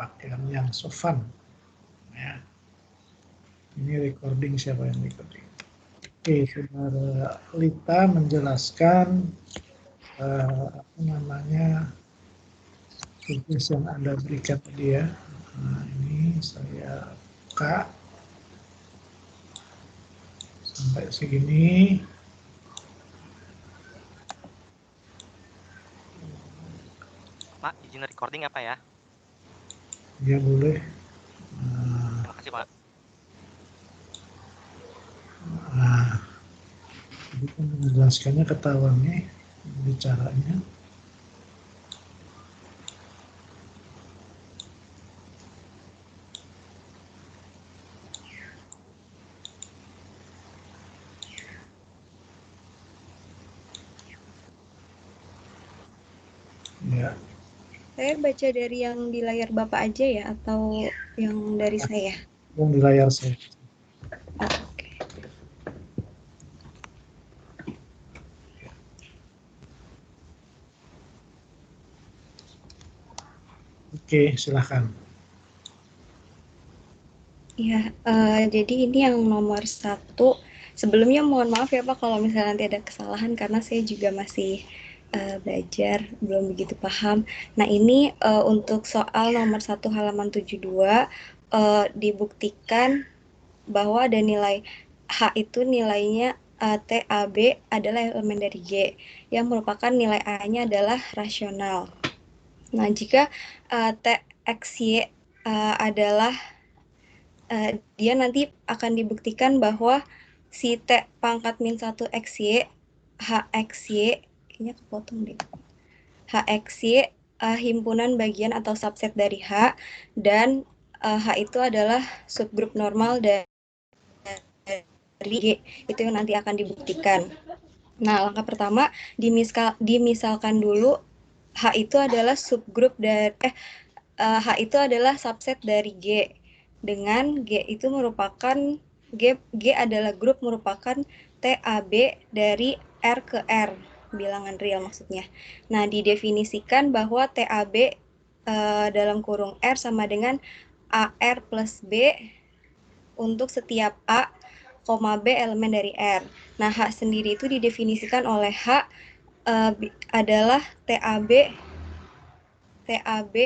pakaian yang sopan. Ya. Ini recording, siapa yang recording? Oke, Saudara Lita menjelaskan tugas yang Anda berikan tadi ya. Nah, ini saya buka sampai segini. Pak, izin recording apa ya? Ya boleh. Terima kasih, Pak. Nah, jadi kan menjelaskannya ketahuan nih bicaranya. Ya. Saya baca dari yang di layar Bapak aja ya, atau yang dari saya? Yang di layar saya. Oke. Oke, silahkan. Ya, jadi ini yang nomor 1. Sebelumnya mohon maaf ya Pak kalau misalnya nanti ada kesalahan karena saya juga masih belajar, belum begitu paham. Nah ini untuk soal nomor 1 halaman 72 dibuktikan bahwa ada nilai H itu nilainya TAB adalah elemen dari G yang merupakan nilai A-nya adalah rasional. Nah jika TXY adalah dia nanti akan dibuktikan bahwa si T pangkat min 1 XY, HXY, kayaknya kepotong deh. HXY himpunan bagian atau subset dari H, dan H itu adalah subgrup normal dari G, itu yang nanti akan dibuktikan. Nah, langkah pertama, dimisalkan dulu H itu adalah subgrup dari, H itu adalah subset dari G, dengan G itu merupakan G adalah grup merupakan TAB dari R ke R, bilangan real maksudnya. Nah, didefinisikan bahwa TAB dalam kurung R sama dengan AR plus B untuk setiap A, B elemen dari R. Nah, H sendiri itu didefinisikan oleh H adalah TAB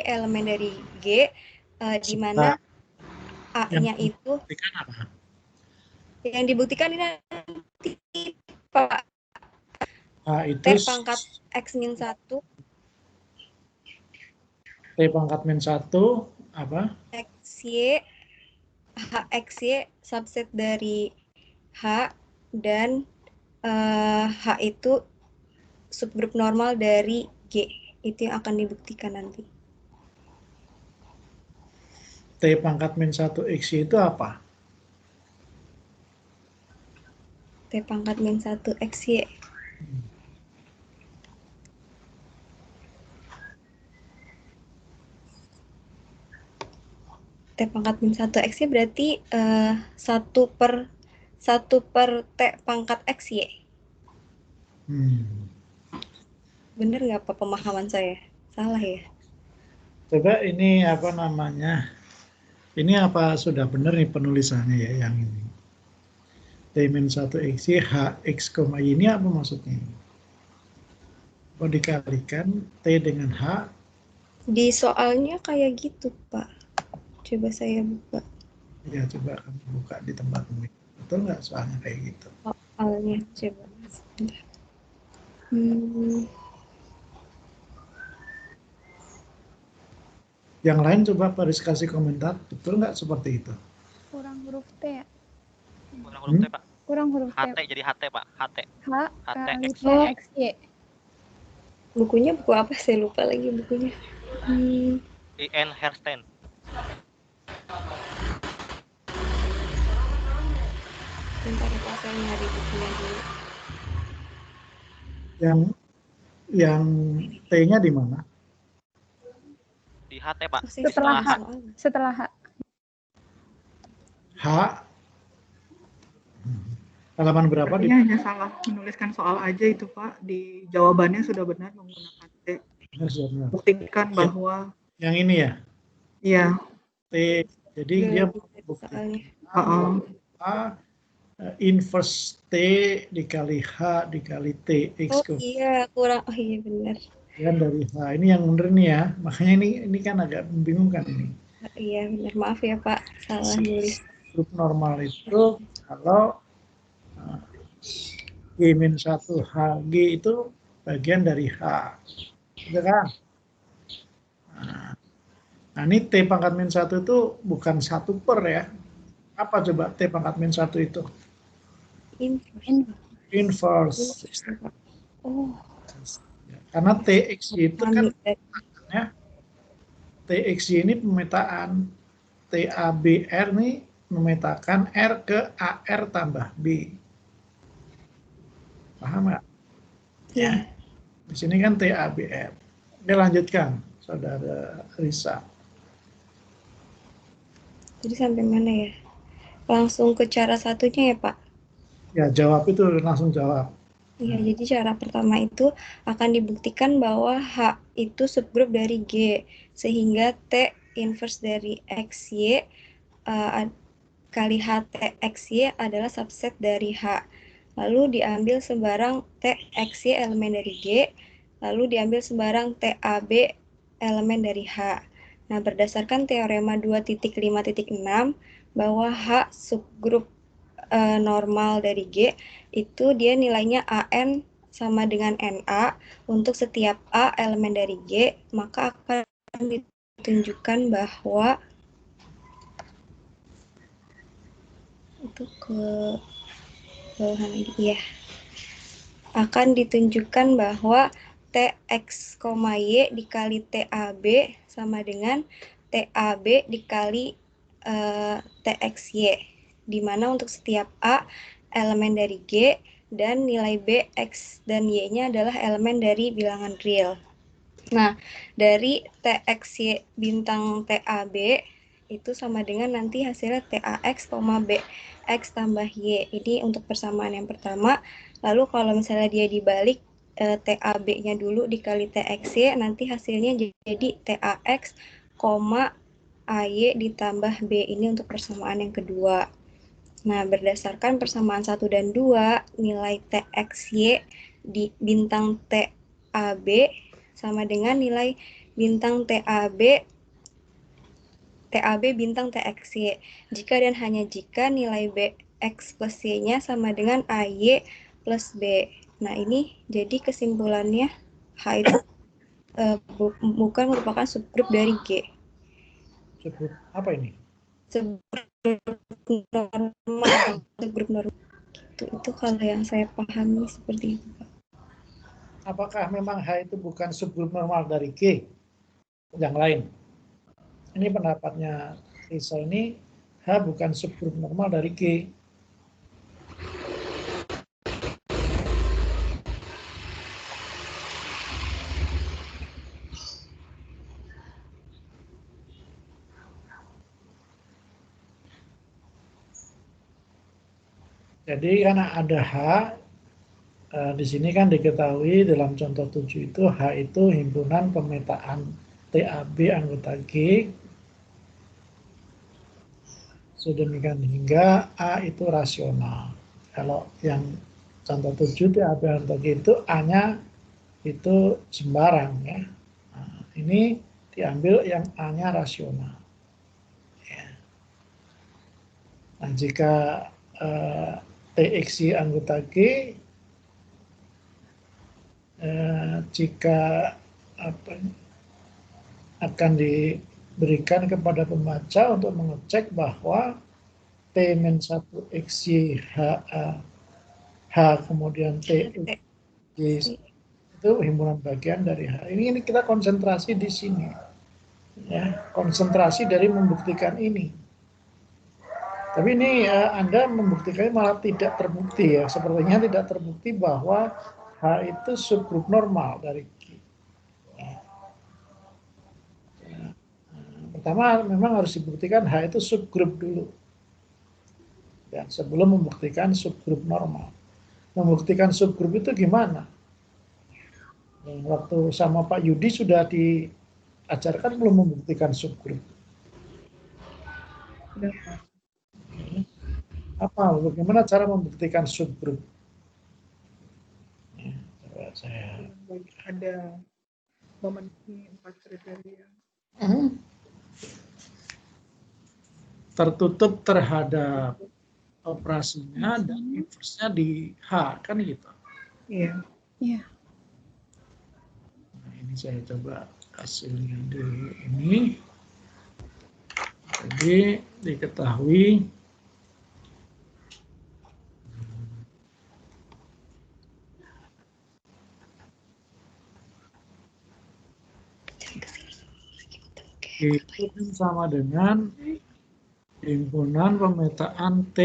elemen dari G, di mana A-nya itu apa? yang dibuktikan ini nanti Pak, itu T pangkat X min 1 T pangkat min 1 apa? XY HXY subset dari H, dan H itu subgrup normal dari G, itu yang akan dibuktikan nanti. T pangkat min 1 XY itu apa? T pangkat min 1 XY. T pangkat min 1 XY berarti 1 per T pangkat XY. Bener nggak Pak pemahaman saya? Salah ya? Coba ini apa namanya? Ini apa sudah benar nih penulisannya ya yang ini? T-1 XY HX, ini apa maksudnya? Kalau dikalikan T dengan H? Di soalnya kayak gitu Pak. Coba saya buka. Ya coba kamu buka di tempatmu. Betul nggak soalnya kayak gitu? Soalnya coba. Yang lain coba Paris kasih komentar, betul nggak seperti itu? Kurang huruf T ya? Kurang huruf T, Pak. Kurang huruf T. HT jadi HT, Pak. HT. XY. Bukunya buku apa? Saya lupa lagi bukunya. IN Hersten. Bentar ya Pak, saya nyari bukunya dulu. Yang T-nya di mana? Di HT, Pak. Setelah H. H. Halaman berapa? Artinya hanya salah menuliskan soal aja itu Pak. Di jawabannya sudah benar menggunakan T. Buktikan bahwa yang ini ya? Iya. T. Jadi dia soalnya. buktikan inverse T dikali H dikali T X iya kurang. Oh iya benar. dari H. Ini yang benar nih ya. Makanya ini kan agak membingungkan ini. Iya benar, maaf ya Pak, salah nulis. Grup normal itu kalau G-1 HG itu bagian dari H. Gitu kan? Nah ini T pangkat min 1 itu bukan 1 per ya. Apa coba T pangkat min 1 itu? Inverse. Oh. Karena TXY itu kan ya, TXY ini pemetaan, TABR nih memetakan R ke AR tambah B. Paham nggak? Ya. Di sini kan TABR. Oke, lanjutkan, Saudara Risa. Jadi sampai mana ya? Langsung ke cara satunya ya Pak? Ya, jawab itu, langsung jawab. Iya, jadi cara pertama itu akan dibuktikan bahwa H itu subgrup dari G, sehingga T inverse dari XY kali HT XY adalah subset dari H. Lalu diambil sembarang T XY elemen dari G, lalu diambil sembarang TAB elemen dari H. Nah, berdasarkan teorema 2.5.6 bahwa H subgrup normal dari G itu dia nilainya AN sama dengan NA. Untuk setiap A elemen dari G, maka akan ditunjukkan bahwa itu ke bawahan lagi ya. Akan ditunjukkan bahwa TX, Y dikali TAB sama dengan TAB dikali TXY, di mana untuk setiap A elemen dari G dan nilai B, X, dan Y-nya adalah elemen dari bilangan real. Nah, dari TXY bintang TAB itu sama dengan nanti hasilnya TAX, BX tambah Y. Ini untuk persamaan yang pertama. Lalu kalau misalnya dia dibalik, TAB-nya dulu dikali TXY, nanti hasilnya jadi TAX, AY ditambah B. Ini untuk persamaan yang kedua. Nah, berdasarkan persamaan 1 dan 2, nilai TXY di bintang TAB sama dengan nilai bintang TAB bintang TXY. Jika dan hanya jika nilai BX plus Y-nya sama dengan AY plus B. Nah, ini jadi kesimpulannya H itu bukan merupakan subgrup dari G. Subgrup apa ini? Subgrup normal. Itu kalau yang saya pahami seperti itu, Pak. Apakah memang H itu bukan subgrup normal dari G? Yang lain. Ini pendapatnya Risa ini, H bukan subgrup normal dari G. Jadi karena ada H, di sini kan diketahui dalam contoh 7 itu H itu himpunan pemetaan TAB anggota G, sedemikian hingga A itu rasional. Kalau yang contoh 7 TAB anggota G itu A-nya itu sembarang ya. Nah, ini diambil yang A-nya rasional. Ya. Nah, jika TXY anggota G, jika akan diberikan kepada pembaca untuk mengecek bahwa T-1XY H kemudian TXY itu himpunan bagian dari H. Ini kita konsentrasi di sini. Ya, konsentrasi dari membuktikan ini. Tapi ini Anda membuktikannya malah tidak terbukti ya. Sepertinya tidak terbukti bahwa H itu subgrup normal dari G. Pertama memang harus dibuktikan H itu subgrup dulu. Ya, sebelum membuktikan subgrup normal. Membuktikan subgrup itu gimana? Waktu sama Pak Yudi sudah diajarkan belum membuktikan subgrup. Udah, Pak. Apa? Bagaimana cara membuktikan subgroup? Coba saya. Ada memenuhi 4 kriteria. Tertutup terhadap operasinya dan inverse-nya di H, kan gitu. Iya. Iya. Nah, ini saya coba hasilnya di ini. Jadi diketahui itu kan sama dengan himpunan pemetaan T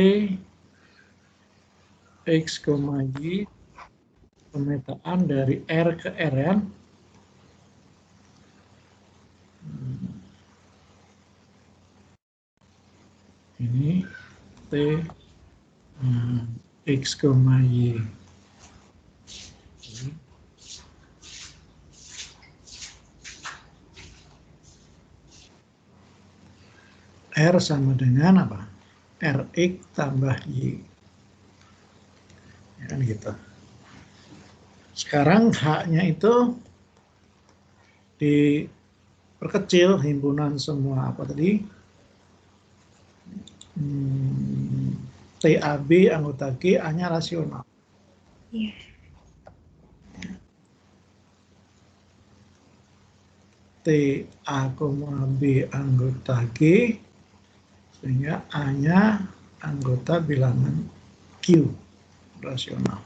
X, Y pemetaan dari R ke Rn ini T X, Y. R sama dengan apa? Rx tambah Y. Ya kan gitu. Sekarang H-nya itu diperkecil himpunan semua apa tadi? TAB anggota G, A-nya rasional. Iya. TA, B anggota G, sehingga A-nya anggota bilangan Q, rasional.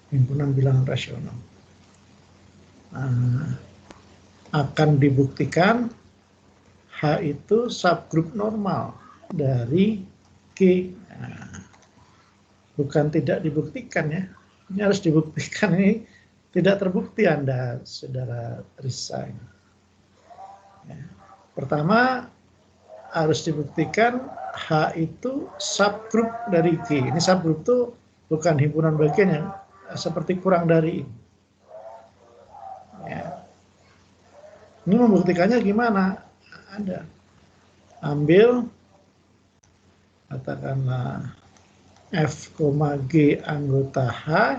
Himpunan bilangan rasional. Akan dibuktikan H itu subgroup normal dari G. Bukan tidak dibuktikan ya, ini harus dibuktikan, ini tidak terbukti Anda, saudara Risa. Ya. Pertama harus dibuktikan H itu subgroup dari G. Ini subgroup itu bukan himpunan bagian yang seperti kurang dari ini. Ya. Ini membuktikannya gimana? Ada. Ambil katakanlah F, G anggota H,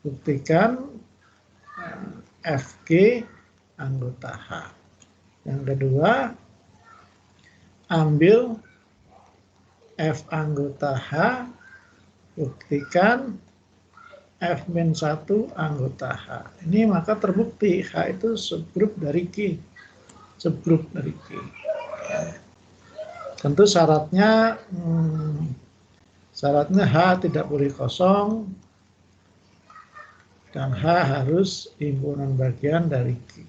buktikan FG anggota H. Yang kedua, ambil F anggota H, buktikan F-1 anggota H. Ini maka terbukti H itu subgroup dari G. Subgroup dari G. Tentu syaratnya H tidak boleh kosong dan H harus himpunan bagian dari G.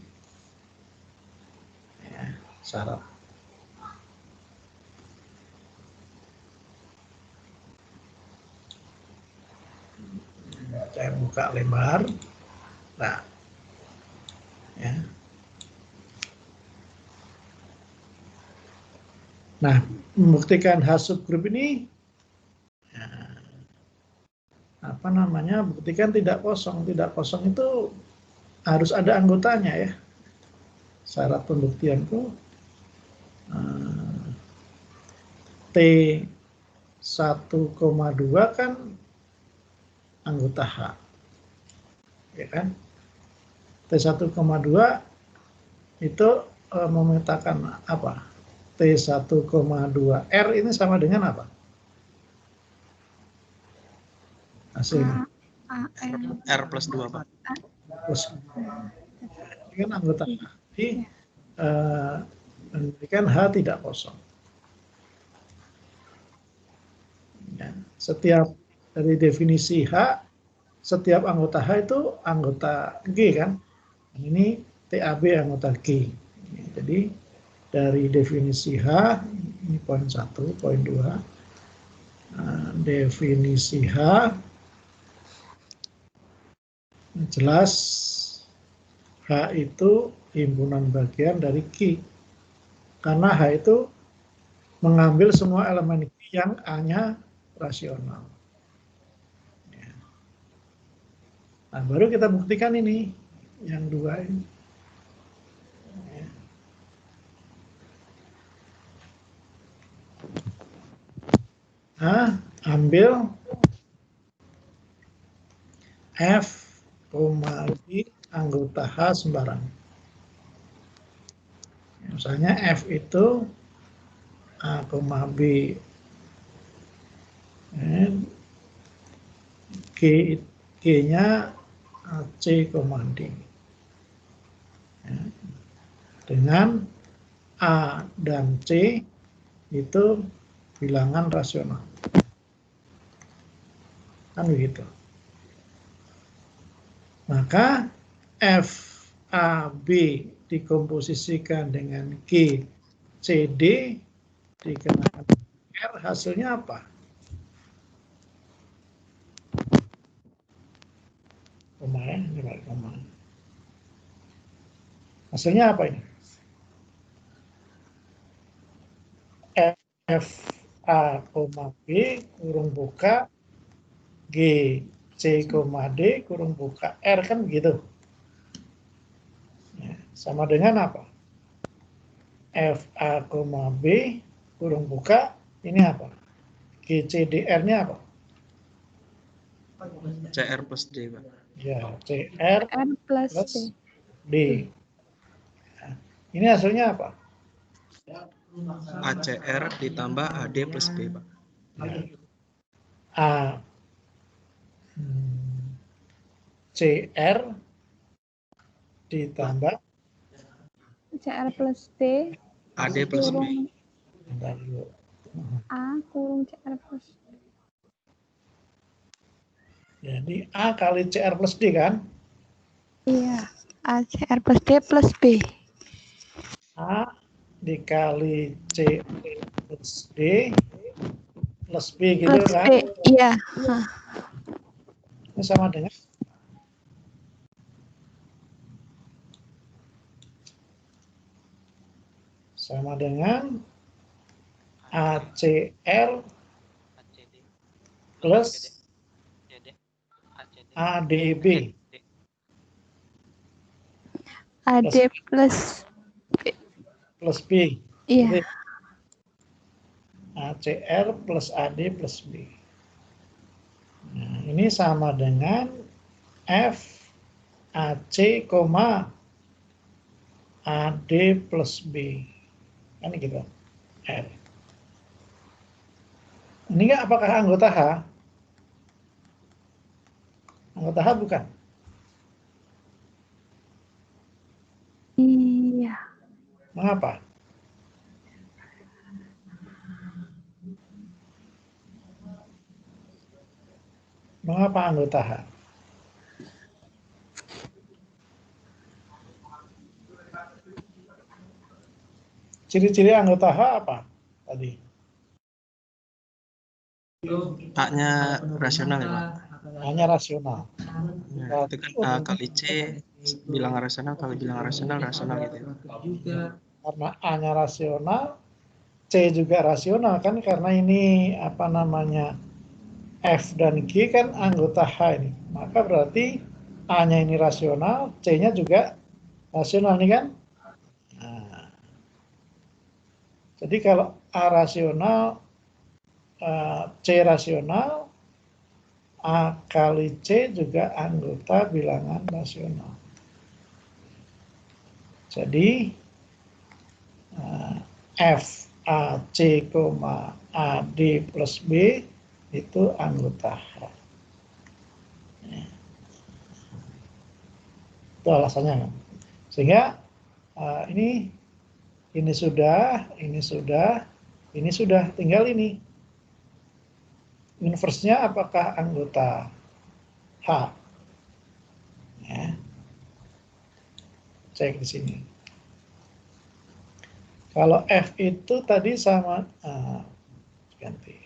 Ya, syarat. Saya buka lebar. Nah, ya. Nah, membuktikan H subgroup ini apa namanya, buktikan tidak kosong. Tidak kosong itu harus ada anggotanya ya. Syarat pembuktian itu T1,2 kan anggota H. Ya kan? T1,2 itu memetakan apa? T1,2 R ini sama dengan apa? Hasilnya. R plus 2, Pak. Plus. Ini kan anggota H. Jadi, menunjukkan H tidak kosong. Ya, setiap dari definisi H, setiap anggota H itu anggota G kan? Ini TAB anggota G. Jadi dari definisi H, ini poin 1, poin 2. Definisi H jelas H itu himpunan bagian dari G. Karena H itu mengambil semua elemen G yang A-nya rasional. Nah, baru kita buktikan ini, yang dua ini. ambil F, G anggota H sembarang. Misalnya F itu A, B, G-nya C, D. Dengan A dan C itu bilangan rasional. Kan begitu. Maka F, A, B dikomposisikan dengan G, C, D dikenakan R, hasilnya apa? Koma ya, ini balik koma. Hasilnya apa ini? F, A, B kurung buka G, C, D kurung buka R, kan begitu. Ya, sama dengan apa? F, A, B kurung buka, ini apa? G, C, D, R-nya apa? CR plus D, Pak. Ya, CR plus D. Nah, ini hasilnya apa? ACR ditambah AD plus B, Pak. Ya. A CR ditambah CR plus D AD plus B. A kurung CR plus D. Jadi A kali CR plus D kan? Iya, A CR plus D plus B. A dikali CR plus D plus B gitu plus kan? B, iya. Ini sama dengan ACR plus ADB. AD plus B. Iya. Jadi, ACR plus AD plus B. Nah, ini sama dengan F AC, AD plus B. Kan gitu. R. Ini enggak apakah anggota H? Anggota H bukan? Iya. Mengapa? Mengapa anggota H? Ciri-ciri anggota H apa tadi? A-nya rasional ya, Pak. A-nya rasional. Nah, itu kan A kali C bilangan rasional kali bilangan rasional gitu ya. Karena A-nya rasional, C juga rasional kan, karena ini apa namanya F dan G kan anggota H ini. Maka berarti A-nya ini rasional, C-nya juga rasional nih kan? Nah, jadi kalau A rasional, C rasional, A kali C juga anggota bilangan rasional. Jadi F, A, C, A, D plus B itu anggota H. Itu alasannya kan. Sehingga ini sudah, tinggal ini. Inverse-nya apakah anggota H? Ya. Cek di sini. Kalau F itu tadi sama, ganti.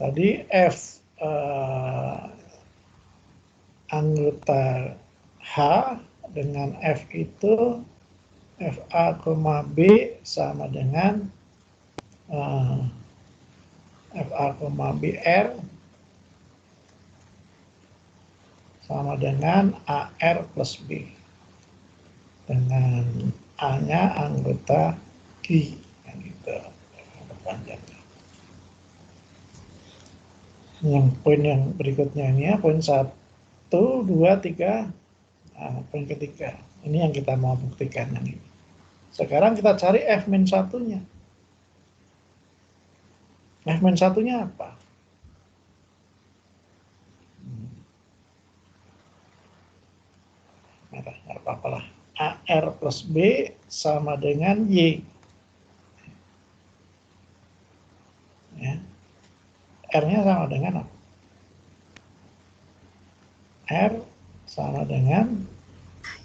Tadi F anggota H dengan F itu FA, B sama dengan FA, BR sama dengan AR plus B dengan A-nya anggota G. Yang gitu. Perpanjangnya. Yang poin yang berikutnya ini ya, poin 1, 2, 3. Nah, poin ketiga. Ini yang kita mau buktikan yang ini. Sekarang kita cari F-1-nya. F-1-nya apa? Merah, nggak apa-apa lah. AR plus B sama dengan Y. Ya. R-nya sama dengan apa? R sama dengan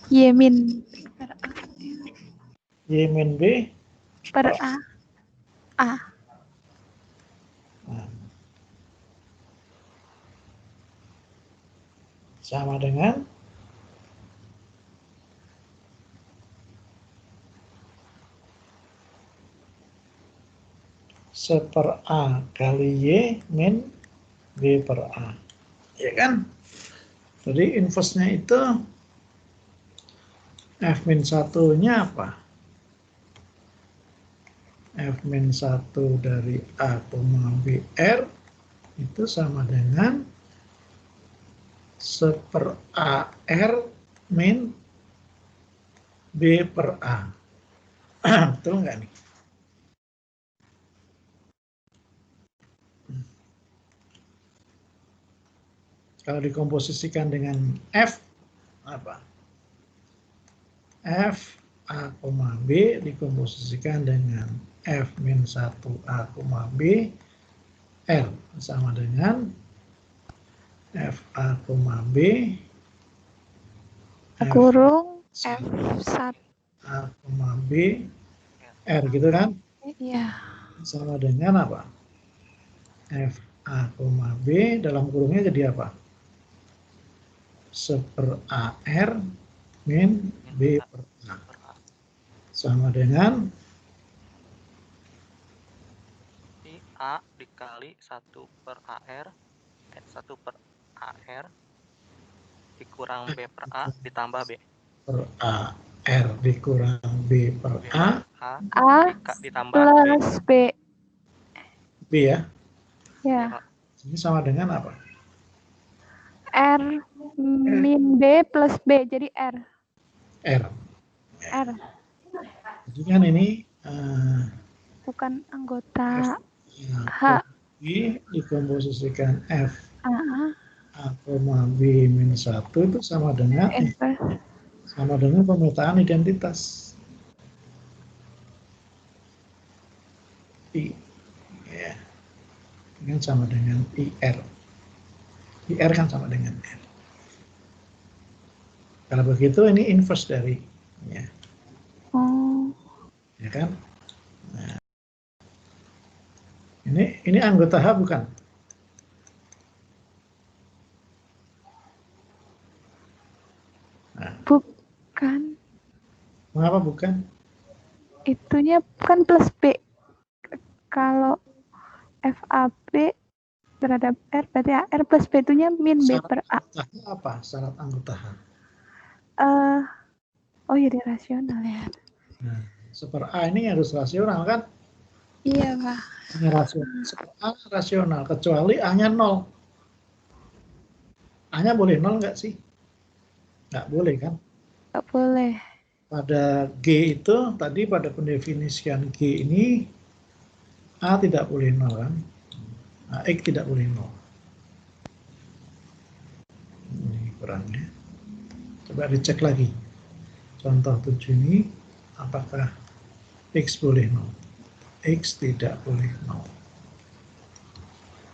Y min per A. Y min B Per A. A. Nah. Sama dengan seper A kali Y min B per A. Ya kan? Jadi inverse-nya itu F-1-nya apa? F-1 dari A, B, R itu sama dengan seper AR min B per A. Betul nggak nih? Kalau dikomposisikan dengan F, apa? F A, B dikomposisikan dengan F-1 A, B R sama dengan F A, B Kurung F1. A, B R gitu kan? Iya. Sama dengan apa? F A, B dalam kurungnya jadi apa? Seper AR min B per A. Sama dengan A dikali 1 per AR, 1 per AR, dikurang B per A, ditambah B. per A R dikurang B per A. A ditambah plus B. B ya. Ya. Ini sama dengan apa? R min B plus B. Jadi R. R. R. Jadi kan ini Bukan anggota H. B dikomposisikan F A. A, B min 1 itu sama dengan pemetaan identitas. I. Ya. Ini sama dengan IR. IR kan sama dengan R. Kalau begitu ini inverse dari ya. Oh. Ya kan? Nah. Ini anggota H bukan? Nah. Bukan. Mengapa bukan? Itunya kan plus B. Kalau FAB terhadap R berarti AR plus B itunya min B per A. Apa syarat anggota H? Oh jadi rasional ya. Nah, seper A ini harus rasional kan? Iya Pak. Ini rasional. Seper A rasional kecuali A-nya 0. A-nya boleh 0 nggak sih? Nggak boleh kan? Nggak boleh. Pada G itu tadi pada pendefinisian G ini A tidak boleh 0 kan? X tidak boleh 0. Ini kurangnya. Coba dicek lagi. Contoh 7 ini, apakah X boleh 0? X tidak boleh 0.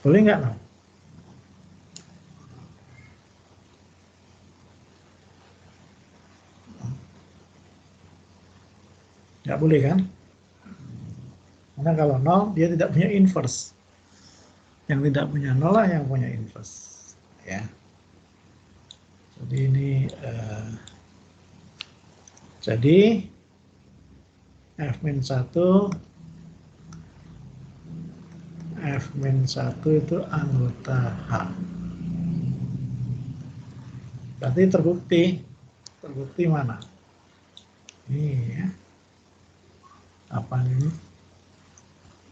Boleh nggak 0? Nggak boleh kan? Karena kalau 0, dia tidak punya inverse. Yang tidak punya 0 lah yang punya inverse. Ya. Jadi ini jadi F-1 itu anggota H. Berarti terbukti mana? Ini ya. Apa ini?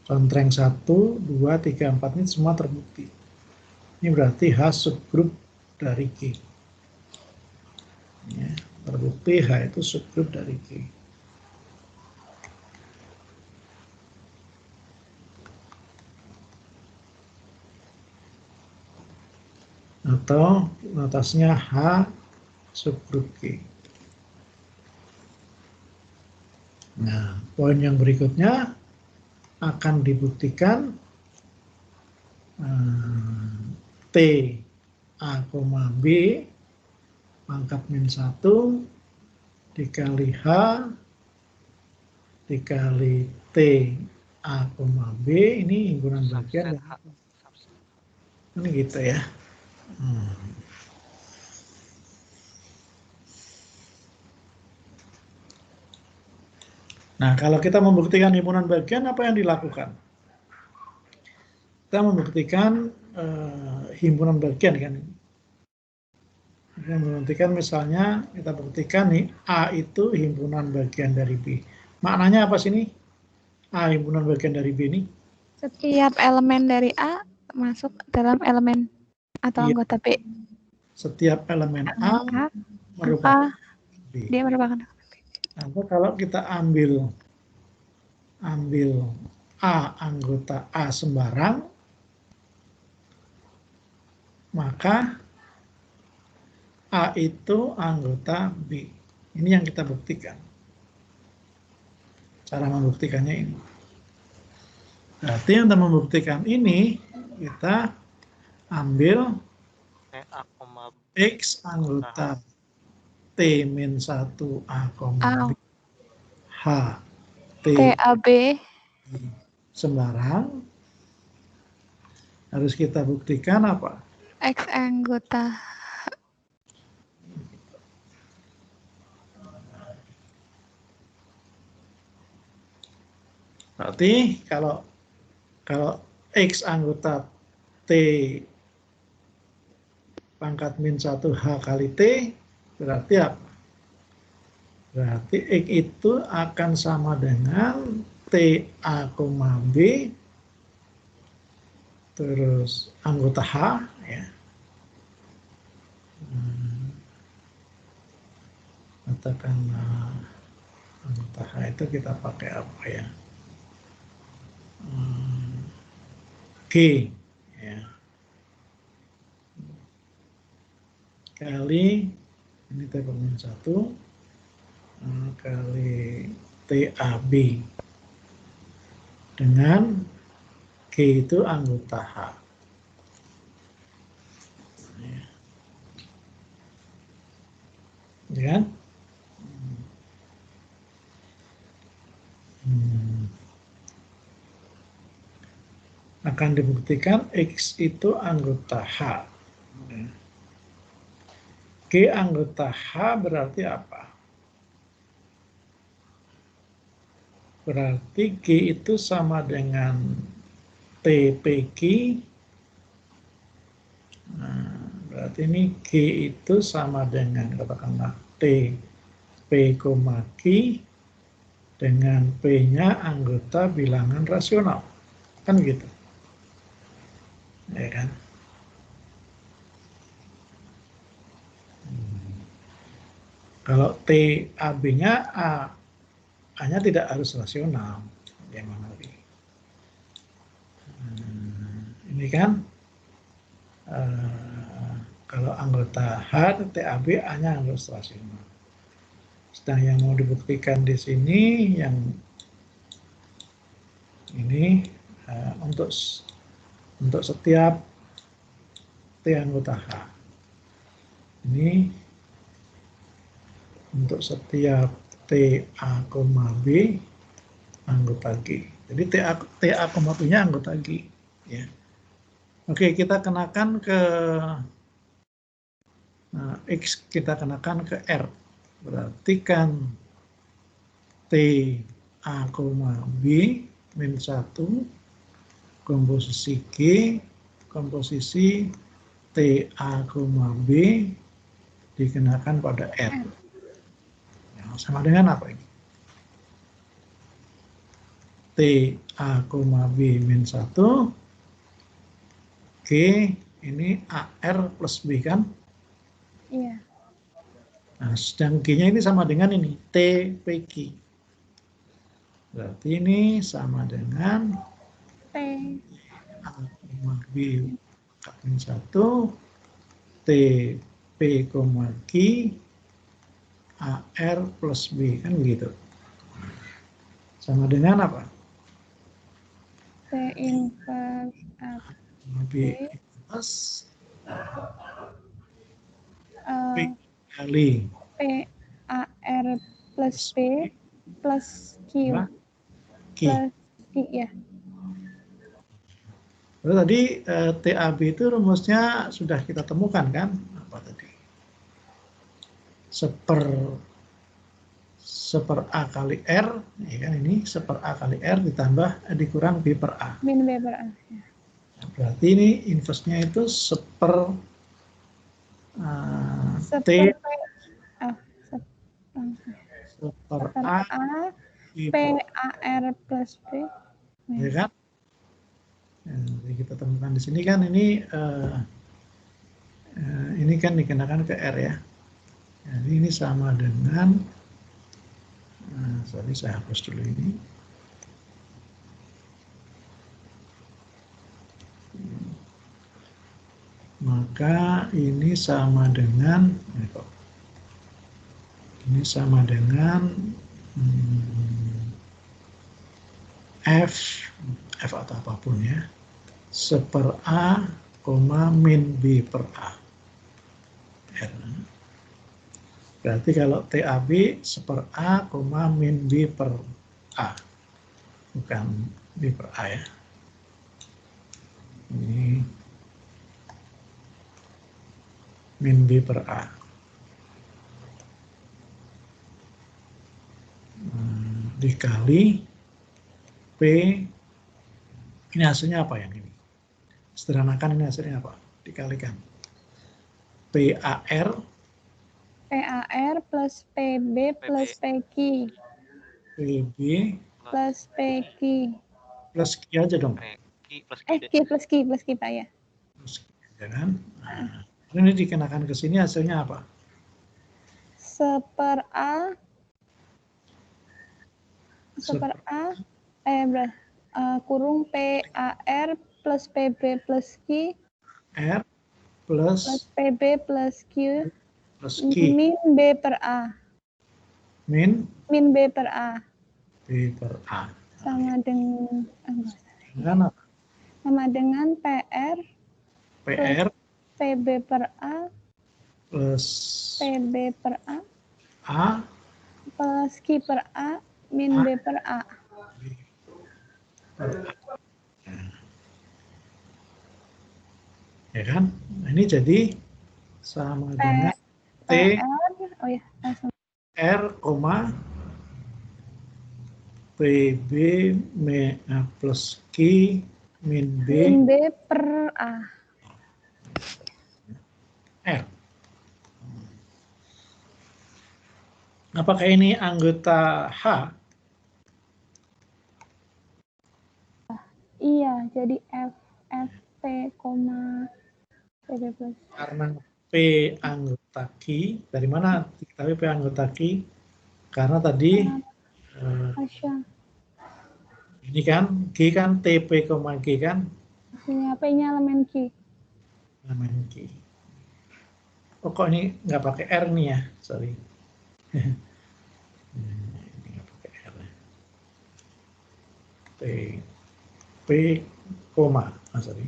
Contreng 1, 2, 3, 4 ini semua terbukti. Ini berarti H subgrup dari G. Ya, terbukti H itu subgrup dari G. Atau notasinya H subgrup G. Nah, poin yang berikutnya akan dibuktikan T A, B pangkat min 1 dikali H dikali T A, B ini himpunan bagian. Ini gitu ya. Nah, kalau kita membuktikan himpunan bagian, apa yang dilakukan? Kita membuktikan himpunan bagian kan. Kita membuktikan misalnya, kita buktikan nih, A itu himpunan bagian dari B. Maknanya apa sih ini? A himpunan bagian dari B ini? Setiap elemen dari A masuk dalam elemen atau anggota B. Setiap elemen A merupakan B. Dia merupakan. Nah, kalau kita ambil A anggota A sembarang, maka A itu anggota B. Ini yang kita buktikan. Cara membuktikannya ini. Berarti untuk membuktikan ini, kita ambil X anggota T-1 A, B, H, TAB sembarang. Harus kita buktikan apa? X anggota. Berarti kalau X anggota T pangkat min 1 H kali T, berarti apa? Berarti X itu akan sama dengan TA, B terus anggota H ya. Katakanlah anggota H itu kita pakai apa ya? G ya. Kali ini T per min 1 kali TAB dengan G itu anggota H. Ya kan? Akan dibuktikan X itu anggota H. G anggota H berarti apa? Berarti G itu sama dengan TPG. Nah, berarti ini G itu sama dengan katakanlah T P, G dengan P-nya anggota bilangan rasional. Kan gitu. Ya kan? Kalau TAB-nya A-nya tidak harus rasional. Yang mana lagi? Ini kan kalau anggota H, TAB A-nya harus rasional. Sedang yang mau dibuktikan di sini yang ini untuk setiap T anggota H. Ini untuk setiap TA, B anggota G. Jadi TA, B-nya anggota G. Ya. Oke, kita kenakan ke X, kita kenakan ke R. Berarti kan TA, B min 1 komposisi G, komposisi TA, B dikenakan pada R. Sama dengan apa ini? TA, B min 1, G ini AR plus B kan? Iya. Nah, sedang G-nya ini sama dengan ini, TPQ. Berarti ini sama dengan T. A, B min 1, TP, Q, AR plus B, kan begitu. Sama dengan apa? T inverse A. B plus P eh, kali P A R plus B plus Q Q. plus Q ya. Lalu tadi TAB itu rumusnya sudah kita temukan kan? Apa tadi? Seper A kali R, ya kan ini seper A kali R ditambah dikurang B per A. Min B per A. Ya. Berarti ini inverse-nya itu seper T Seper P A. seper Seper A A B P per A R plus B. A, ya kan? Nah, jadi kita temukan di sini kan ini kan dikenakan ke R ya. Jadi ini sama dengan sorry saya hapus dulu ini. Maka ini sama dengan F atau apapun ya, seper A, min B per A. R. Berarti kalau TAB seper A, min B per A, bukan B per A ya. Ini min B per A. Dikali P, ini hasilnya apa yang ini? Sederhanakan ini hasilnya apa? Dikalikan PAR plus PB plus PQ PB plus PQ. plus Q aja dong. Q plus Q. Q plus Q Pak ya. Plus Q, ya kan? Nah, ini dikenakan ke sini hasilnya apa? Seper A kurung PAR plus PB plus Q R plus PB plus Q plus Q min B per A. min B per A. B per A. Sama dengan Dengan apa? sama dengan PR PR PB per A plus PB per A A plus Q per A min B per A. Ya kan? Nah, ini jadi sama dengan T R, PB plus Q min B per A. R. Apakah ini anggota H? Iya, jadi P, PB plus. Karena P anggota Q, dari mana diketahui P anggota Q? Karena tadi ini kan Q kan TP, G kan? Sini P-nya elemen Q. Elemen Q. Oh kok ini nggak pakai R nih ya? Sorry. Ini nggak pakai R. P, sorry.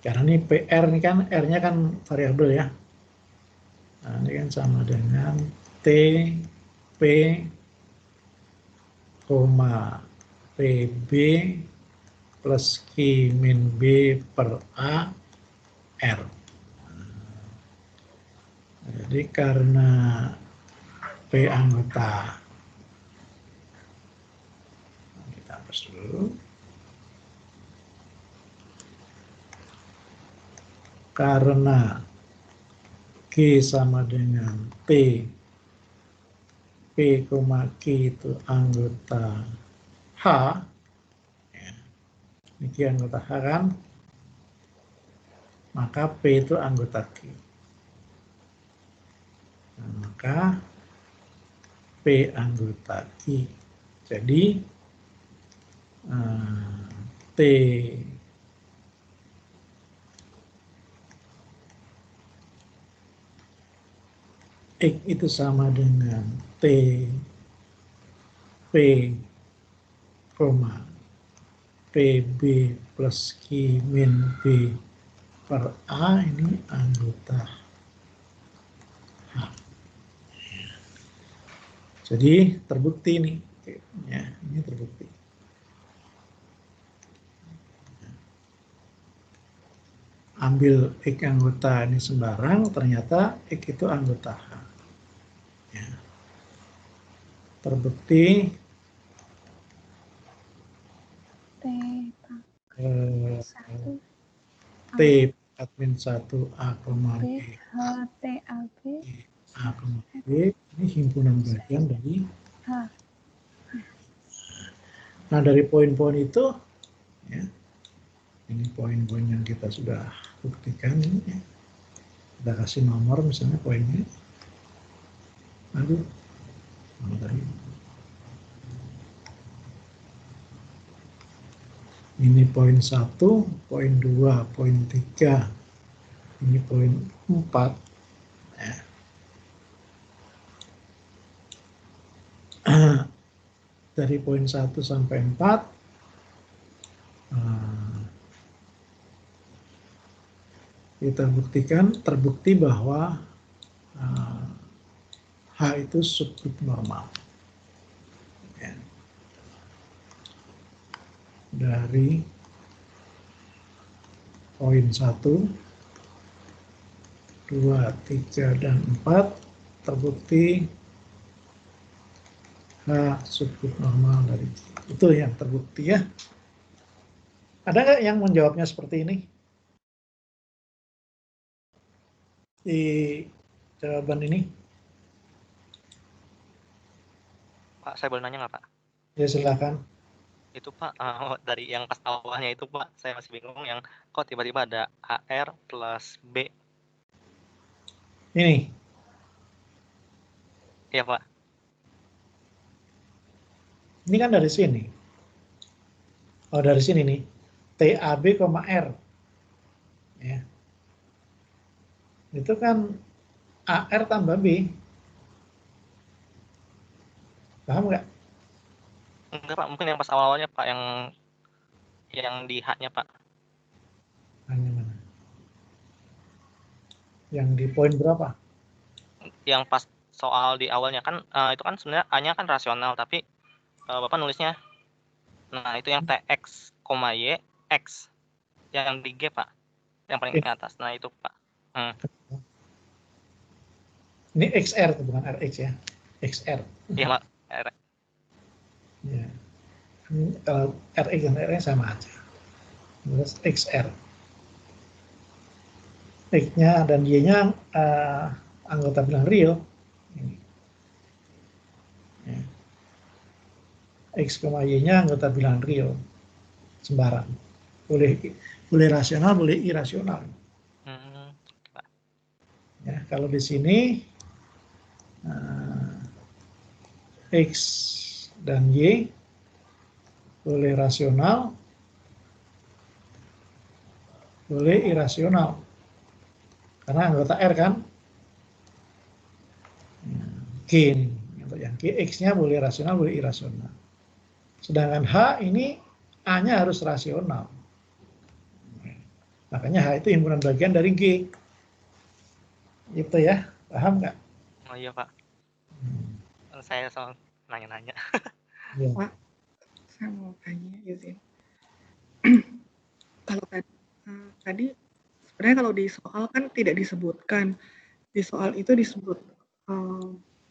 Karena ini PR ini kan R-nya kan variabel ya. Nah, ini kan sama dengan T, P, PB plus Q min B per A, R. Jadi karena P anggota, kita hapus dulu. Karena G sama dengan P P, Q itu anggota H, ya, ini anggota H kan, maka P itu anggota Q. Nah, maka P anggota Q. Jadi T X itu sama dengan T P, PB plus Q min B per A ini anggota H. Jadi terbukti nih, ya, ini terbukti. Ambil X anggota ini sembarang, ternyata X itu anggota H. Ya. Terbukti T admin 1 A, B, T, A, B, A, B, ini himpunan bagian dari H. Nah, dari poin-poin itu, ya, ini poin-poin yang kita sudah buktikan ini, ya. Kita kasih nomor misalnya poinnya. Aduh, mana tadi? Ini poin 1, poin 2, poin 3, ini poin 4. Ya. Dari poin 1 sampai 4, kita buktikan, terbukti bahwa H itu subgrup normal. Ya. Dari poin 1, 2, 3, dan 4 terbukti H subgrup normal dari Q. Itu yang terbukti ya. Ada nggak yang menjawabnya seperti ini? Di jawaban ini? Pak, saya boleh nanya nggak, Pak? Ya silakan. Itu Pak, dari yang pas awalnya itu Pak, saya masih bingung yang kok tiba-tiba ada AR plus B. Ini. Iya Pak. Ini kan dari sini. Oh, dari sini nih. TAB, R. Ya. Itu kan AR tambah B. Paham nggak? Enggak Pak, mungkin yang pas awalnya Pak, yang di H-nya Pak. Hanya mana? Yang di poin berapa? Yang pas soal di awalnya kan, itu kan sebenarnya A-nya kan rasional, tapi Bapak nulisnya, nah itu yang TX, Y, X. Yang di G Pak, yang paling ke atas. Nah itu Pak. Ini XR, bukan RX ya. XR. Iya Pak. Ya. Kalau RX dan RX sama aja. Terus XR. X-nya dan Y-nya anggota bilang real. Ini. Ya. X, Y-nya anggota bilang real. Sembarang. Boleh rasional, boleh irasional. Ya, kalau di sini X dan Y boleh rasional, boleh irasional. Karena anggota R kan. G ini. Untuk yang G, X-nya boleh rasional, boleh irasional. Sedangkan H ini A-nya harus rasional. Makanya H itu himpunan bagian dari G. Gitu ya, paham nggak? Oh iya Pak. Saya soal nanya-nanya. Ya. Pak, saya mau tanya izin. Kalau tadi sebenarnya kalau di soal kan tidak disebutkan, di soal itu disebut,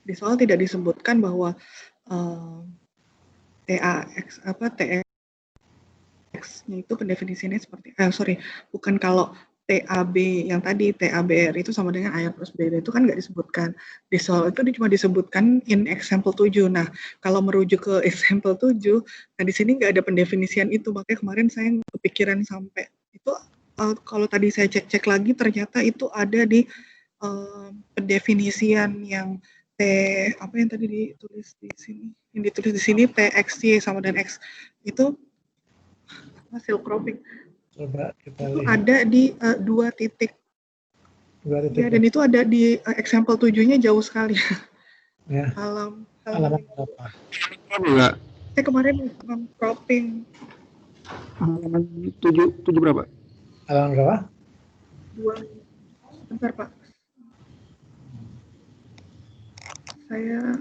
di soal tidak disebutkan bahwa TX-nya itu pendefinisiannya seperti, bukan kalau TAB yang tadi TABR itu sama dengan AR plus BR itu kan nggak disebutkan di soal itu, cuma disebutkan in example 7. Nah, kalau merujuk ke example 7, nah di sini nggak ada pendefinisian itu, makanya kemarin saya kepikiran sampai itu kalau tadi saya cek lagi ternyata itu ada di pendefinisian yang apa yang tadi ditulis di sini, yang ditulis di sini TXY sama dengan X itu hasil cropping. Coba kita Itu lihat. ada di 2 titik. 2 titik. Ya, dan itu ada di example 7-nya jauh sekali. Ya. Halaman berapa? Enggak. Saya kemarin cropping. Halaman 7 berapa? Halaman berapa? 2. Bentar, Pak. Saya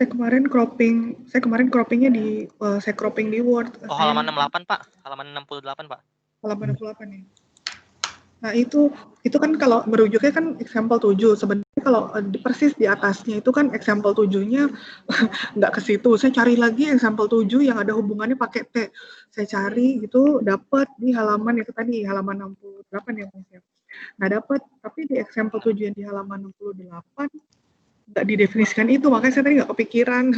kemarin croppingnya di saya cropping di Word. Oh, halaman 68, Pak. Halaman 68, Pak. Halaman 68 nih. Nah, itu kan kalau merujuknya kan example 7. Sebenarnya kalau persis di atasnya itu kan example 7-nya nggak ke situ. Saya cari lagi example 7 yang ada hubungannya pakai T. Saya cari gitu dapat di halaman itu tadi, halaman 68 ya, Mas ya. Nah, dapat, tapi di example 7 yang di halaman 68 nggak didefinisikan itu, makanya saya tadi nggak kepikiran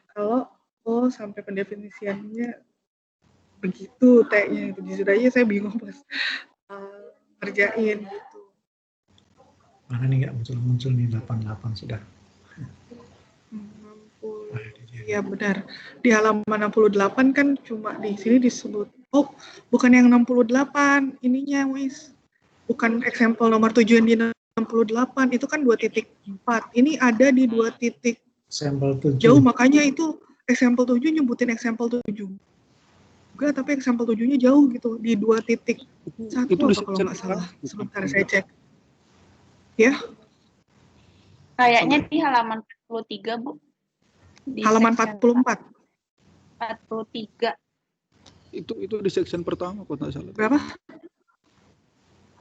kalau sampai pendefinisiannya begitu T-nya itu. Jujur aja saya bingung pas kerjain gitu. Mana nih nggak muncul nih 88 sudah. Iya benar. Di halaman 68 kan cuma di sini disebut. Oh, bukan yang 68 ininya, Wis. Bukan example nomor 7 yang di 68, itu kan 2.4. Ini ada di 2 titik. Example 7. Jauh, makanya itu example 7 nyebutin example 7. Juga, tapi example 7-nya jauh gitu, di 2 titik. Satu itu apa kalau nggak salah. Sebentar saya cek. Ya. Kayaknya di halaman 43, Bu. Di halaman 44. 43. Itu di section pertama kok nggak salah. Berapa?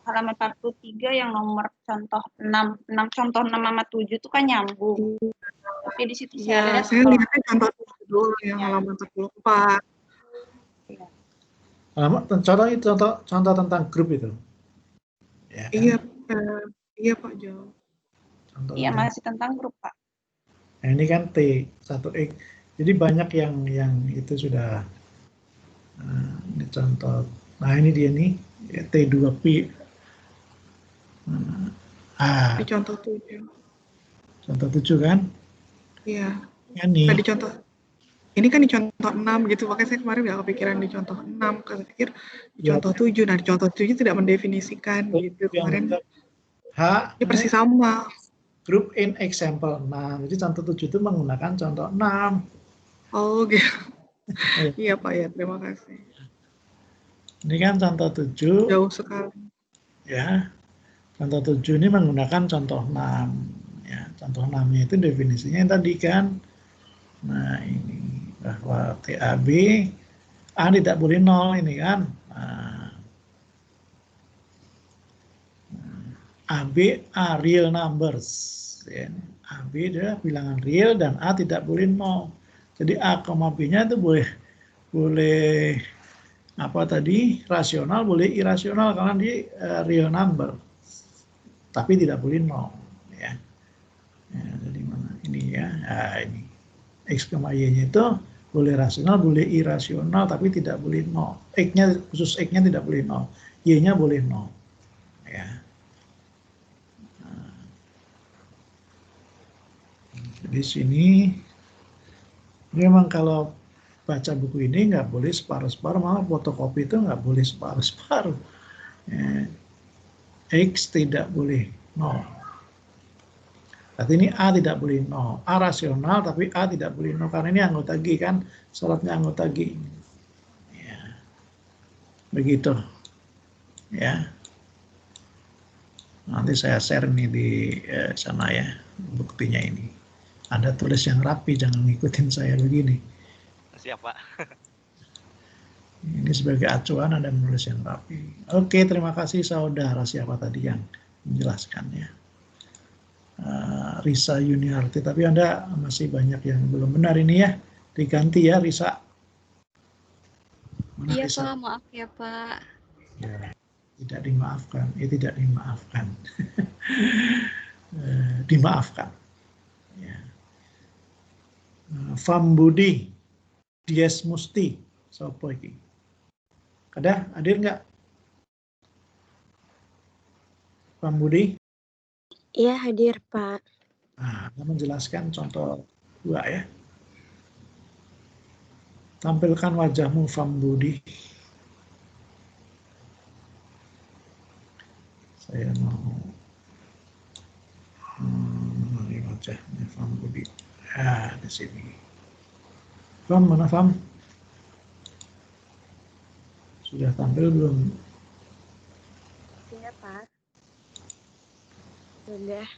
Halaman 43 yang nomor contoh 6 contoh 6 sama 7 itu kan nyambung. Tapi di situ Ya, lihat saya lihatnya contoh dulu yang halaman 44. Contoh tentang grup itu. Ya, kan? Iya Pak Jo. Iya, masih tentang grup, Pak. Nah, ini kan T1X. Jadi banyak yang itu sudah ini contoh. Nah, ini dia nih ya, T2P. Di contoh 7. Contoh 7 kan? Iya. Ini. Nah, ini kan di contoh 6 gitu, makanya saya kemarin nggak kepikiran di contoh 6, karena pikir di contoh 7. Nah, di contoh 7 tidak mendefinisikan gitu kemarin. Ini persis sama. Group in example 6. Jadi contoh 7 itu menggunakan contoh 6. Oh gitu. Iya Pak ya, terima kasih. Ini kan contoh 7. Jauh sekali. Ya. Contoh 7 ini menggunakan contoh 6. Ya, contoh 6-nya itu definisinya yang tadi kan. Nah, ini bahwa TAB A tidak boleh 0 ini kan. Nah, AB A real numbers. Ya. AB adalah bilangan real dan A tidak boleh 0. Jadi A, B-nya itu boleh apa tadi rasional, boleh irasional karena di real number. Tapi tidak boleh 0. Ya. Ya, jadi mana ini ya? Nah, ini X, Y-nya itu boleh rasional, boleh irasional, tapi tidak boleh 0. X-nya, khusus X-nya tidak boleh 0. Y-nya boleh 0. Ya. Nah. Jadi sini, memang kalau baca buku ini nggak boleh separuh-separuh, malah fotokopi itu nggak boleh separuh-separuh. Ya. X tidak boleh 0. Berarti ini A tidak boleh 0. A rasional tapi A tidak boleh 0 karena ini anggota G kan, syaratnya anggota G. Ya. Begitu. Ya. Nanti saya share nih di sana ya buktinya ini. Anda tulis yang rapi, jangan ngikutin saya begini. Siap, Pak. Ini sebagai acuan Anda menulis yang rapi. Oke, terima kasih saudara siapa tadi yang menjelaskannya. Risa Yuniarti, tapi Anda masih banyak yang belum benar ini ya, diganti ya Risa. Iya Pak, maaf ya Pak. Ya. Tidak dimaafkan, tidak dimaafkan. Dimaafkan. Ya. Fam Budi, Dies Musti, sopo iki? Kada hadir nggak? Fam Budi? Iya, hadir, Pak. Nah, kita menjelaskan contoh 2 ya. Tampilkan wajahmu, Fam Budi. Saya mau ini wajahnya Fam Budi. Di sini. Fam, mana Fam? Sudah tampil belum? Iya, Pak. Sudah.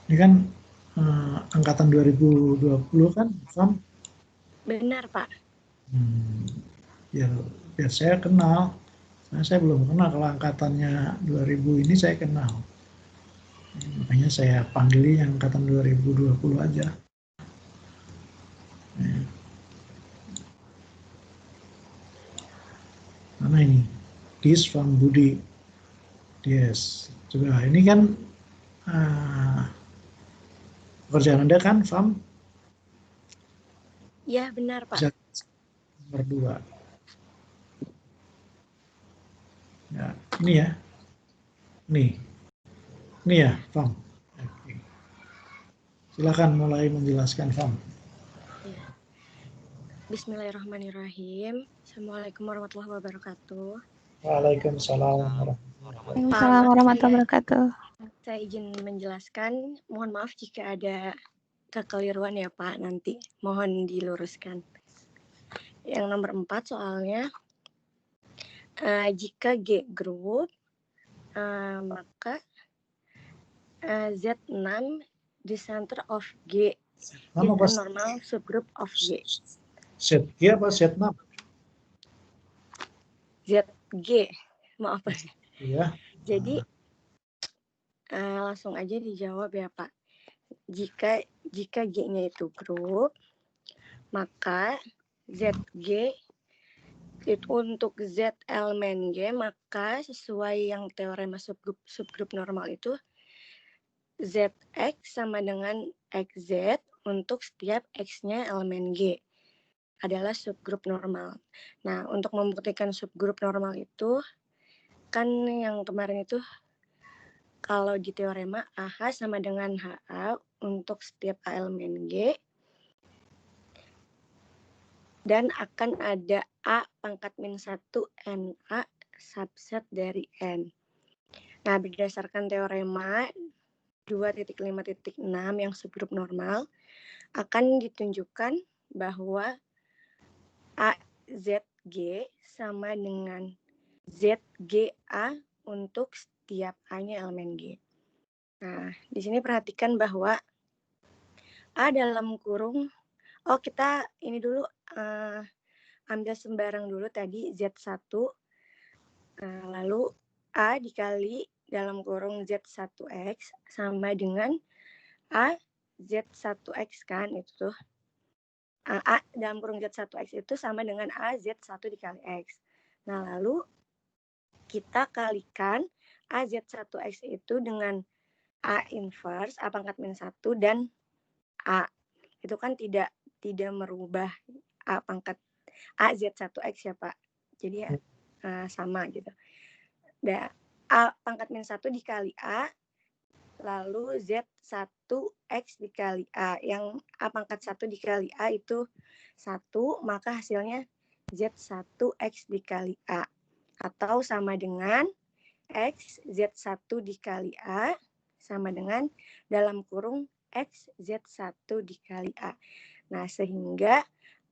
Ini kan angkatan 2020 kan, Fam? Benar, Pak. Biar saya kenal. Saya belum kenal, kalau angkatannya 2000 ini saya kenal. Makanya saya panggil yang angkatan 2020 aja. Mana ini? Dis Fam Budi. Yes. Coba ini kan pekerjaan Anda kan, Fam? Iya, benar, Pak. Bisa nomor 2. Ya, ini ya. Ini ya, Fam. Oke. Silakan mulai menjelaskan, Fam. Ya. Bismillahirrahmanirrahim. Assalamualaikum warahmatullahi wabarakatuh. Waalaikumsalam warahmatullahi wabarakatuh. Saya izin menjelaskan. Mohon maaf jika ada kekeliruan ya, Pak. Nanti mohon diluruskan. Yang nomor 4 soalnya. Jika G group, maka Z6 the center of G is a normal subgroup of G. ZG apa Z6? ZG, maaf Pak. Iya. Jadi langsung aja dijawab ya Pak. Jika G-nya itu grup, maka ZG untuk Z elemen G, maka sesuai yang teorema subgrup normal itu ZX sama dengan XZ untuk setiap X-nya elemen G adalah subgrup normal. Nah, untuk membuktikan subgrup normal itu, kan yang kemarin itu kalau di teorema AH sama dengan HA untuk setiap A elemen G, dan akan ada A pangkat min 1 NA subset dari N. Nah, berdasarkan teorema 2.5.6 yang subgrup normal, akan ditunjukkan bahwa AZG sama dengan ZGA untuk setiap A-nya elemen G. Nah, di sini perhatikan bahwa A dalam kurung, kita ini dulu ambil sembarang dulu tadi Z1, lalu A dikali dalam kurung Z1X sama dengan A Z1X kan, itu tuh. A dalam kurung Z1X itu sama dengan A Z1 dikali X. Nah, lalu kita kalikan A Z1X itu dengan A inverse, A pangkat min 1 dan A. Itu kan tidak merubah A pangkat A Z1X ya Pak. Jadi ya sama gitu. Dan A pangkat min 1 dikali A, lalu Z1X dikali A. Yang A pangkat 1 dikali A itu 1, maka hasilnya Z1X dikali A. Atau sama dengan X Z1 dikali A sama dengan dalam kurung X Z1 dikali A. Nah, sehingga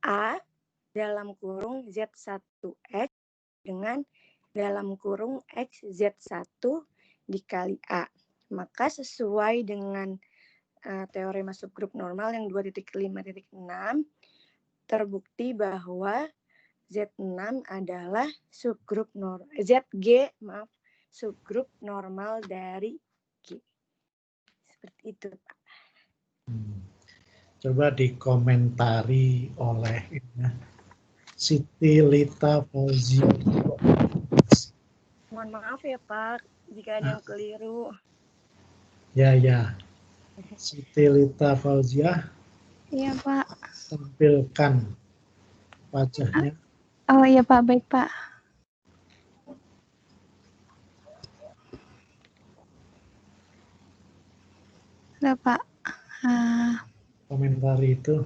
A dalam kurung Z1X dengan dalam kurung X Z1 dikali A. Maka sesuai dengan teorema subgrup normal yang 2.5.6 terbukti bahwa Z6 adalah subgrup ZG, subgrup normal dari G. Seperti itu, Pak. Coba dikomentari oleh Siti Lita Fauzia. Mohon maaf ya Pak, jika ada yang keliru. Ya. Siti Lita Fauziah, Iya Pak. tampilkan wajahnya. Oh iya Pak, baik Pak. Udah Pak. Komentari itu,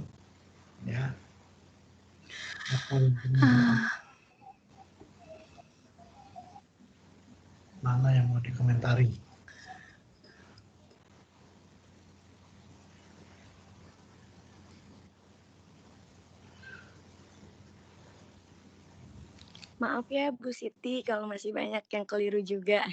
ya. Apa yang benar? Mana yang mau dikomentari? Maaf ya Bu Siti kalau masih banyak yang keliru juga.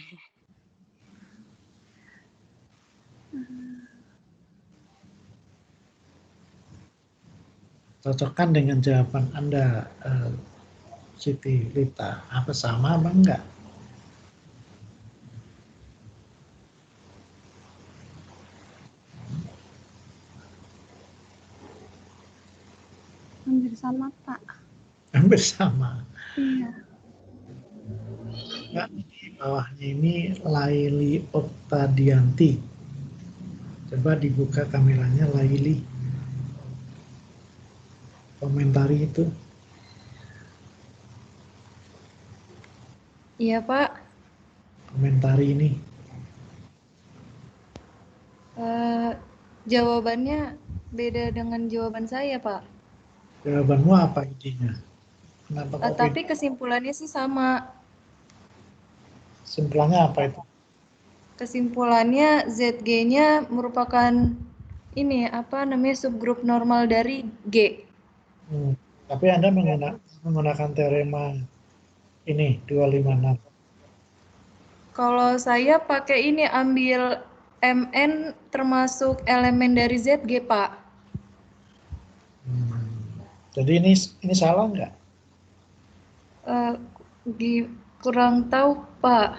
Cocokkan dengan jawaban Anda, Siti Lita. Apa sama apa enggak? Hampir sama Pak. Hampir sama. Iya. Enggak, di bawahnya ini Laili Oktadianti. Coba dibuka kameranya Laili. Komentari itu. Iya Pak. Komentari ini. Jawabannya beda dengan jawaban saya Pak. Jawabanmu apa idenya? Kenapa kok Tapi kesimpulannya sih sama. Kesimpulannya apa itu? Kesimpulannya ZG-nya merupakan ini apa namanya subgrup normal dari G. Tapi Anda menggunakan teorema ini 256. Kalau saya pakai ini ambil MN termasuk elemen dari ZG Pak. Jadi ini salah nggak? Kurang tahu Pak.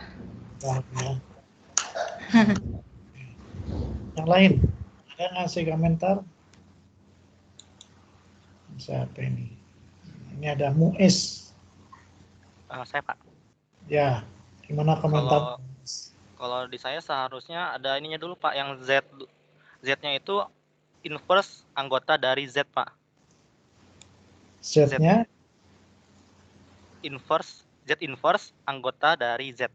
Yang lain ada ngasih komentar? Siapa ini? Ini ada Muiz. Saya Pak. Ya, gimana komentar? Kalau di saya seharusnya ada ininya dulu Pak, yang Z-nya itu inverse anggota dari Z Pak. Z-nya? Z inverse anggota dari Z.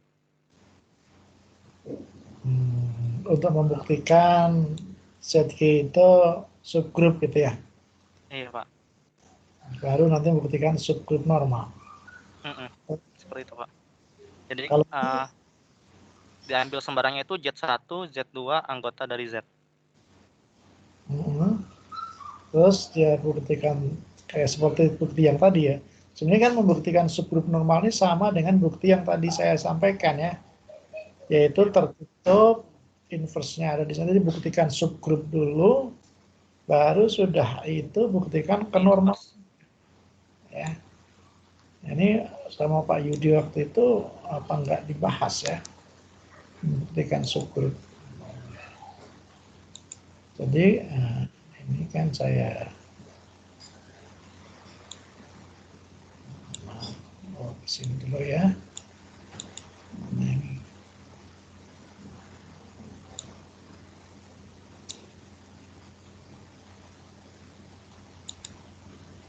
Untuk membuktikan ZG itu subgrup gitu ya? Iya Pak. Baru nanti membuktikan subgrup normal. Seperti itu Pak. Jadi kalau diambil sembarangnya itu Z1, Z2 anggota dari Z. Terus dia buktikan kayak seperti bukti yang tadi ya. Sebenarnya kan membuktikan subgrup normal ini sama dengan bukti yang tadi saya sampaikan ya. Yaitu tertutup, inverse-nya ada di sana, dibuktikan subgrup dulu, baru sudah itu buktikan ke normal. Ya. Ini sama Pak Yudi waktu itu apa enggak dibahas ya, buktikan subgrup. Jadi ini kan saya kesini dulu ya. Ini.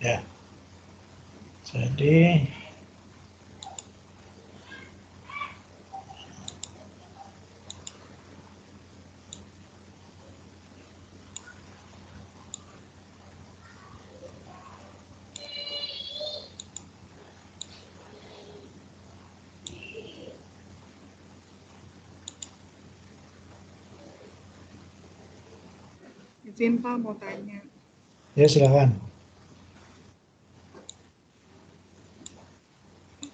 Ya, jadi izin Pak mau tanya. Ya silakan.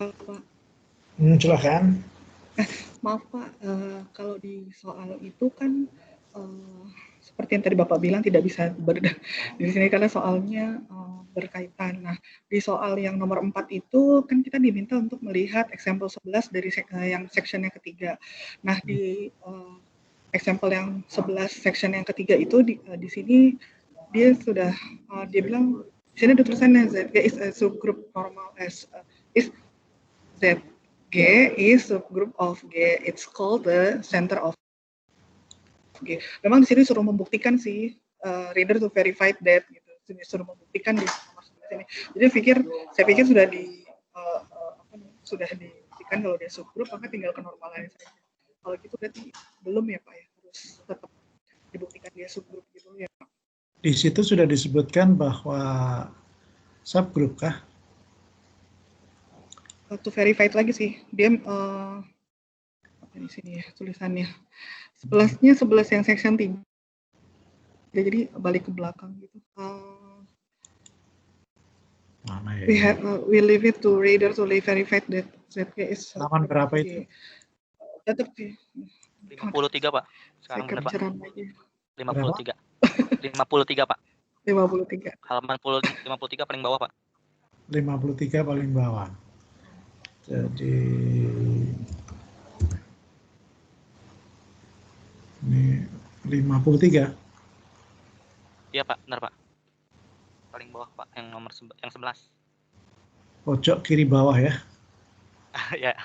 Pak. Silakan. Maaf Pak, kalau di soal itu kan seperti yang tadi Bapak bilang tidak bisa di sini karena soalnya berkaitan. Nah, di soal yang nomor 4 itu kan kita diminta untuk melihat example 11 dari yang section yang ketiga. Nah, di example yang 11 section yang ketiga itu di sini dia sudah dia bilang di sini ada tulisannya ZG is a subgroup normal as is Z. G is subgroup of G. It's called the center of G. Memang di sini suruh membuktikan sih, reader to verify that gitu. Suruh membuktikan di nomor 11 ini. Jadi saya pikir sudah dibuktikan kalau dia subgroup, maka tinggal kenormalannya saja. Kalau gitu berarti belum ya Pak ya, harus tetap dibuktikan dia subgroup gitu ya Pak. Di situ sudah disebutkan bahwa subgroup kah? To verified lagi sih, dia apa di sini ya tulisannya. 11-nya 11 yang section 3. Jadi balik ke belakang gitu. Mana ya? We leave it to reader to verify that ZK is. Halaman berapa itu? Tetap sih. 53 Pak. Sekarang benar Pak. 53. 53 Pak. 53. Halaman 53 paling bawah Pak. 53 paling bawah. Jadi ini 53. Iya Pak, benar Pak. Paling bawah Pak, yang nomor yang 11. Pojok kiri bawah ya. Ya.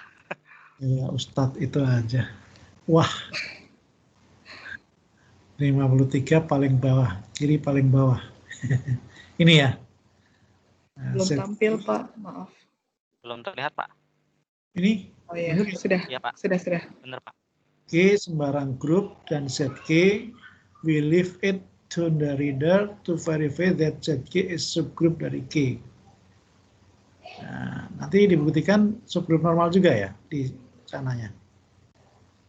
Ya Ustadz itu aja. Wah. 53 paling bawah, kiri paling bawah. Ini ya. Belum tampil Pak, maaf. Belum terlihat Pak. Ini? Oh iya, bener? sudah. Iya Pak. Sudah. Benar Pak. K sembarang grup dan ZK, we leave it to the reader to verify that ZK is subgroup dari K. Nah, nanti dibuktikan subgroup normal juga ya di sananya.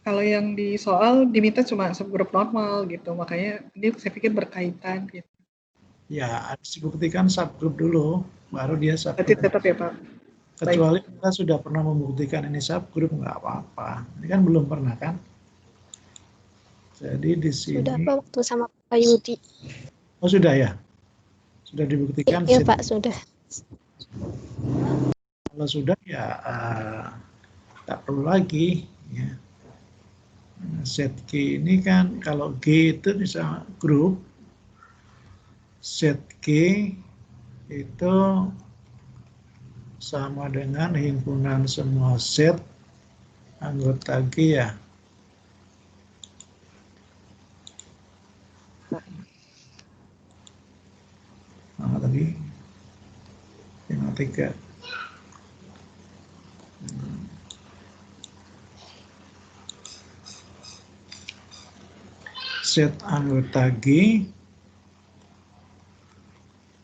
Kalau yang di soal diminta cuma subgroup normal gitu, makanya ini saya pikir berkaitan gitu. Ya, harus dibuktikan subgroup dulu, baru dia subgroup. Berarti tetap ya Pak. Kecuali kita sudah pernah membuktikan ini subgroup, nggak apa-apa. Ini kan belum pernah kan? Jadi di sini. Sudah Pak, waktu sama Pak Yudi. Oh sudah ya? Sudah dibuktikan? Iya Pak, sudah. Kalau sudah ya tak perlu lagi. Ya. ZK ini kan kalau G itu bisa grup, ZG itu sama dengan himpunan semua Z anggota G ya. Mana tadi? 53. Z anggota G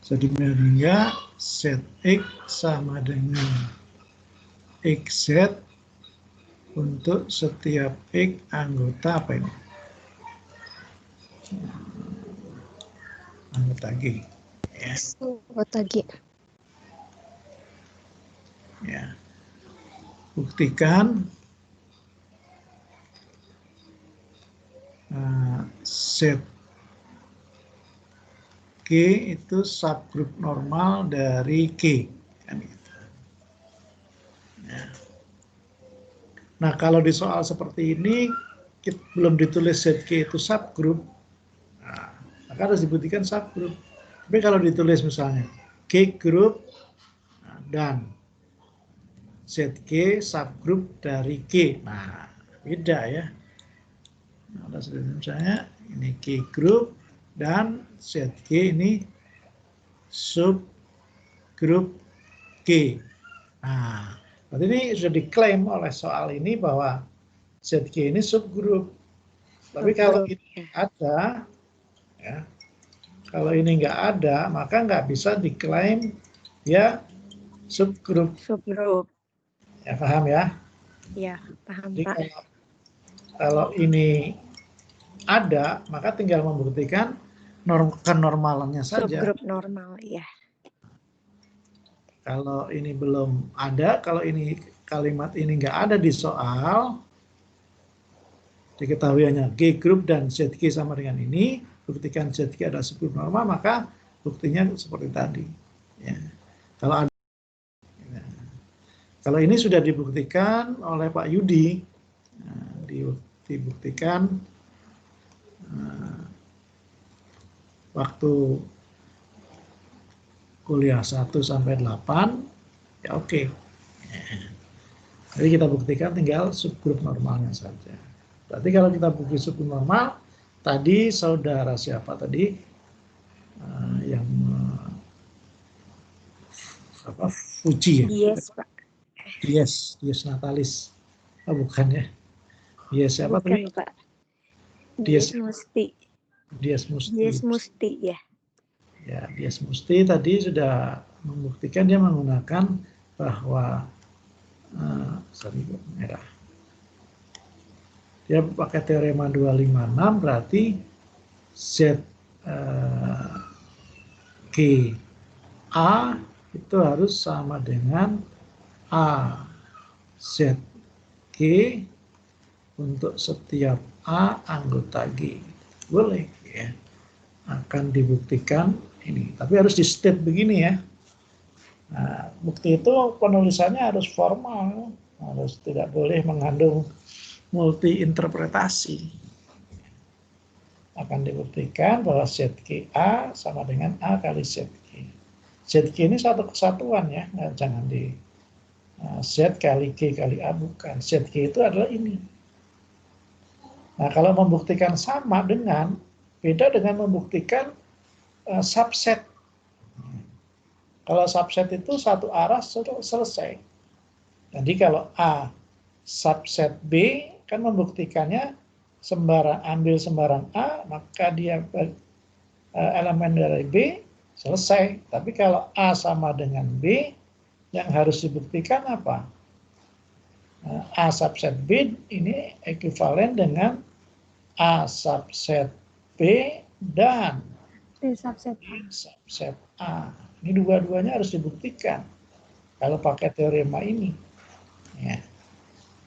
sedemikian ZX sama dengan XZ untuk setiap X anggota apa ini? Anggota G. Ya. Anggota G. Ya. Buktikan Z G itu subgrup normal dari G. Kan gitu. Ya. Nah, kalau di soal seperti ini belum ditulis ZG itu subgrup, nah, maka harus dibuktikan subgrup. Tapi kalau ditulis misalnya G grup dan ZG subgrup dari G, nah beda ya. Nah, misalnya ini G grup dan ZG ini subgrup G. Nah, berarti ini sudah diklaim oleh soal ini bahwa ZG ini subgrup. Tapi kalau ini ada, ya, kalau ini nggak ada, maka nggak bisa diklaim ya subgrup. Subgrup. Ya paham ya? Iya, paham Jadi Pak. kalau ini ada, maka tinggal membuktikan kenormalannya saja. Subgrup normal, ya. Kalau ini belum ada, kalau ini kalimat ini nggak ada di soal, diketahui hanya G grup dan ZG sama dengan ini, buktikan ZG ada subgrup normal, maka buktinya seperti tadi. Ya. Kalau ada, ya. Kalau ini sudah dibuktikan oleh Pak Yudi, dibuktikan waktu kuliah 1 sampai 8, ya oke. Jadi kita buktikan tinggal subgrup normalnya saja. Berarti kalau kita bukti subgrup normal, tadi saudara siapa tadi yang apa, Fuji ya? Yes, Pak. Yes Natalis. Oh, bukan ya? Yes siapa tadi? Bukan, Pak. Dies Musti. Dies Musti. Dies Musti, ya. Ya, Dies Musti tadi sudah membuktikan dia menggunakan bahwa sorry, merah. Dia pakai teorema 256 berarti Z G A itu harus sama dengan A Z G untuk setiap A anggota G. Boleh ya. Akan dibuktikan ini. Tapi harus di state begini ya. Nah, bukti itu penulisannya harus formal, harus tidak boleh mengandung multi interpretasi. Akan dibuktikan bahwa ZGA sama dengan A kali ZG. ZG ini satu kesatuan ya, jangan di Z kali G kali A, bukan. ZG itu adalah ini. Nah, kalau membuktikan sama dengan, beda dengan membuktikan subset. Kalau subset itu satu arah sudah selesai. Jadi kalau A subset B kan membuktikannya ambil sembarang A, maka dia elemen dari B, selesai. Tapi kalau A sama dengan B, yang harus dibuktikan apa? A subset B ini ekuivalen dengan A subset B dan B subset A. Subset A. Ini dua-duanya harus dibuktikan kalau pakai teorema ini. Ya.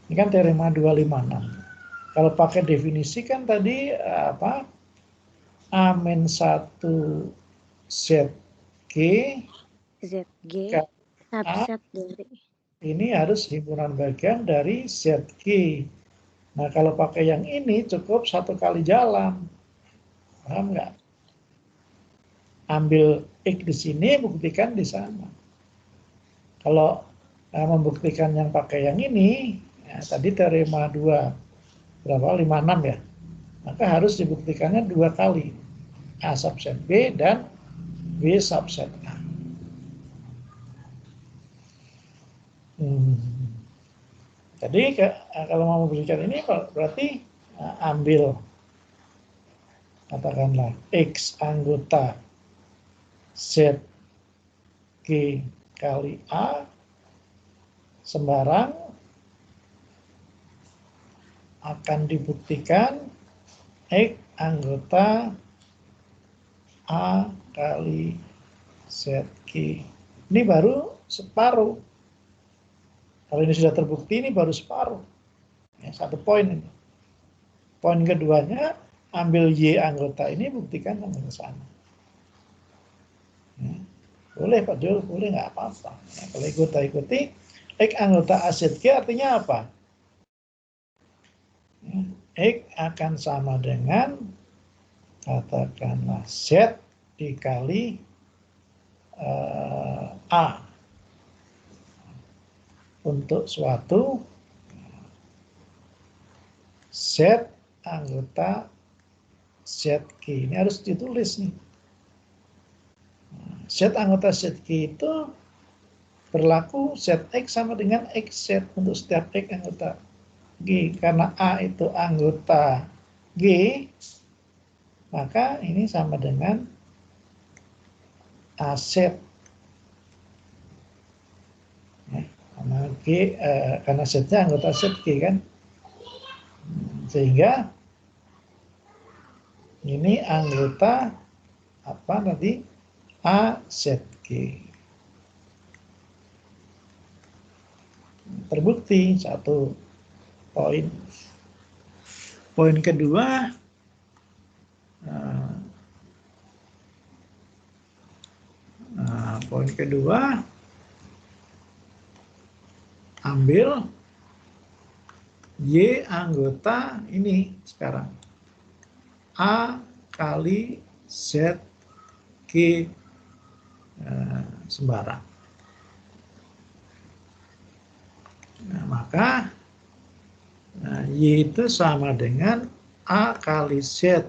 Ini kan teorema 256. Kalau pakai definisi kan tadi apa? A-1 ZG ZG subset dari ini harus himpunan bagian dari ZG. Nah, kalau pakai yang ini cukup satu kali jalan. Paham nggak? Ambil X di sini, buktikan di sana. Kalau membuktikan yang pakai yang ini, ya, tadi teorema 56 ya, maka harus dibuktikannya 2 kali. A subset B dan B subset A. Jadi kalau mau membuktikan ini berarti ambil katakanlah X anggota Z G kali A sembarang akan dibuktikan X anggota A kali ZG. Ini baru separuh. Kalau ini sudah terbukti, ini baru separuh. Ya, 1 poin ini. Poin keduanya, ambil Y anggota ini, buktikan sampai ke sana. Ya. Boleh Pak Jul, boleh nggak apa-apa. Ya, kalau ikuti, X anggota AZG artinya apa? Ya, X akan sama dengan, katakanlah Z dikali A. Untuk suatu Z anggota ZG. Ini harus ditulis nih. Z anggota ZG itu berlaku ZX sama dengan XZ untuk setiap X anggota G. Karena A itu anggota G, maka ini sama dengan AZ. Karena Z-nya anggota ZG kan. Sehingga ini anggota apa tadi? AZG. Terbukti 1 poin. Poin kedua, ambil Y anggota ini sekarang. A kali Z G sembarang. Nah, Maka Y itu sama dengan A kali Z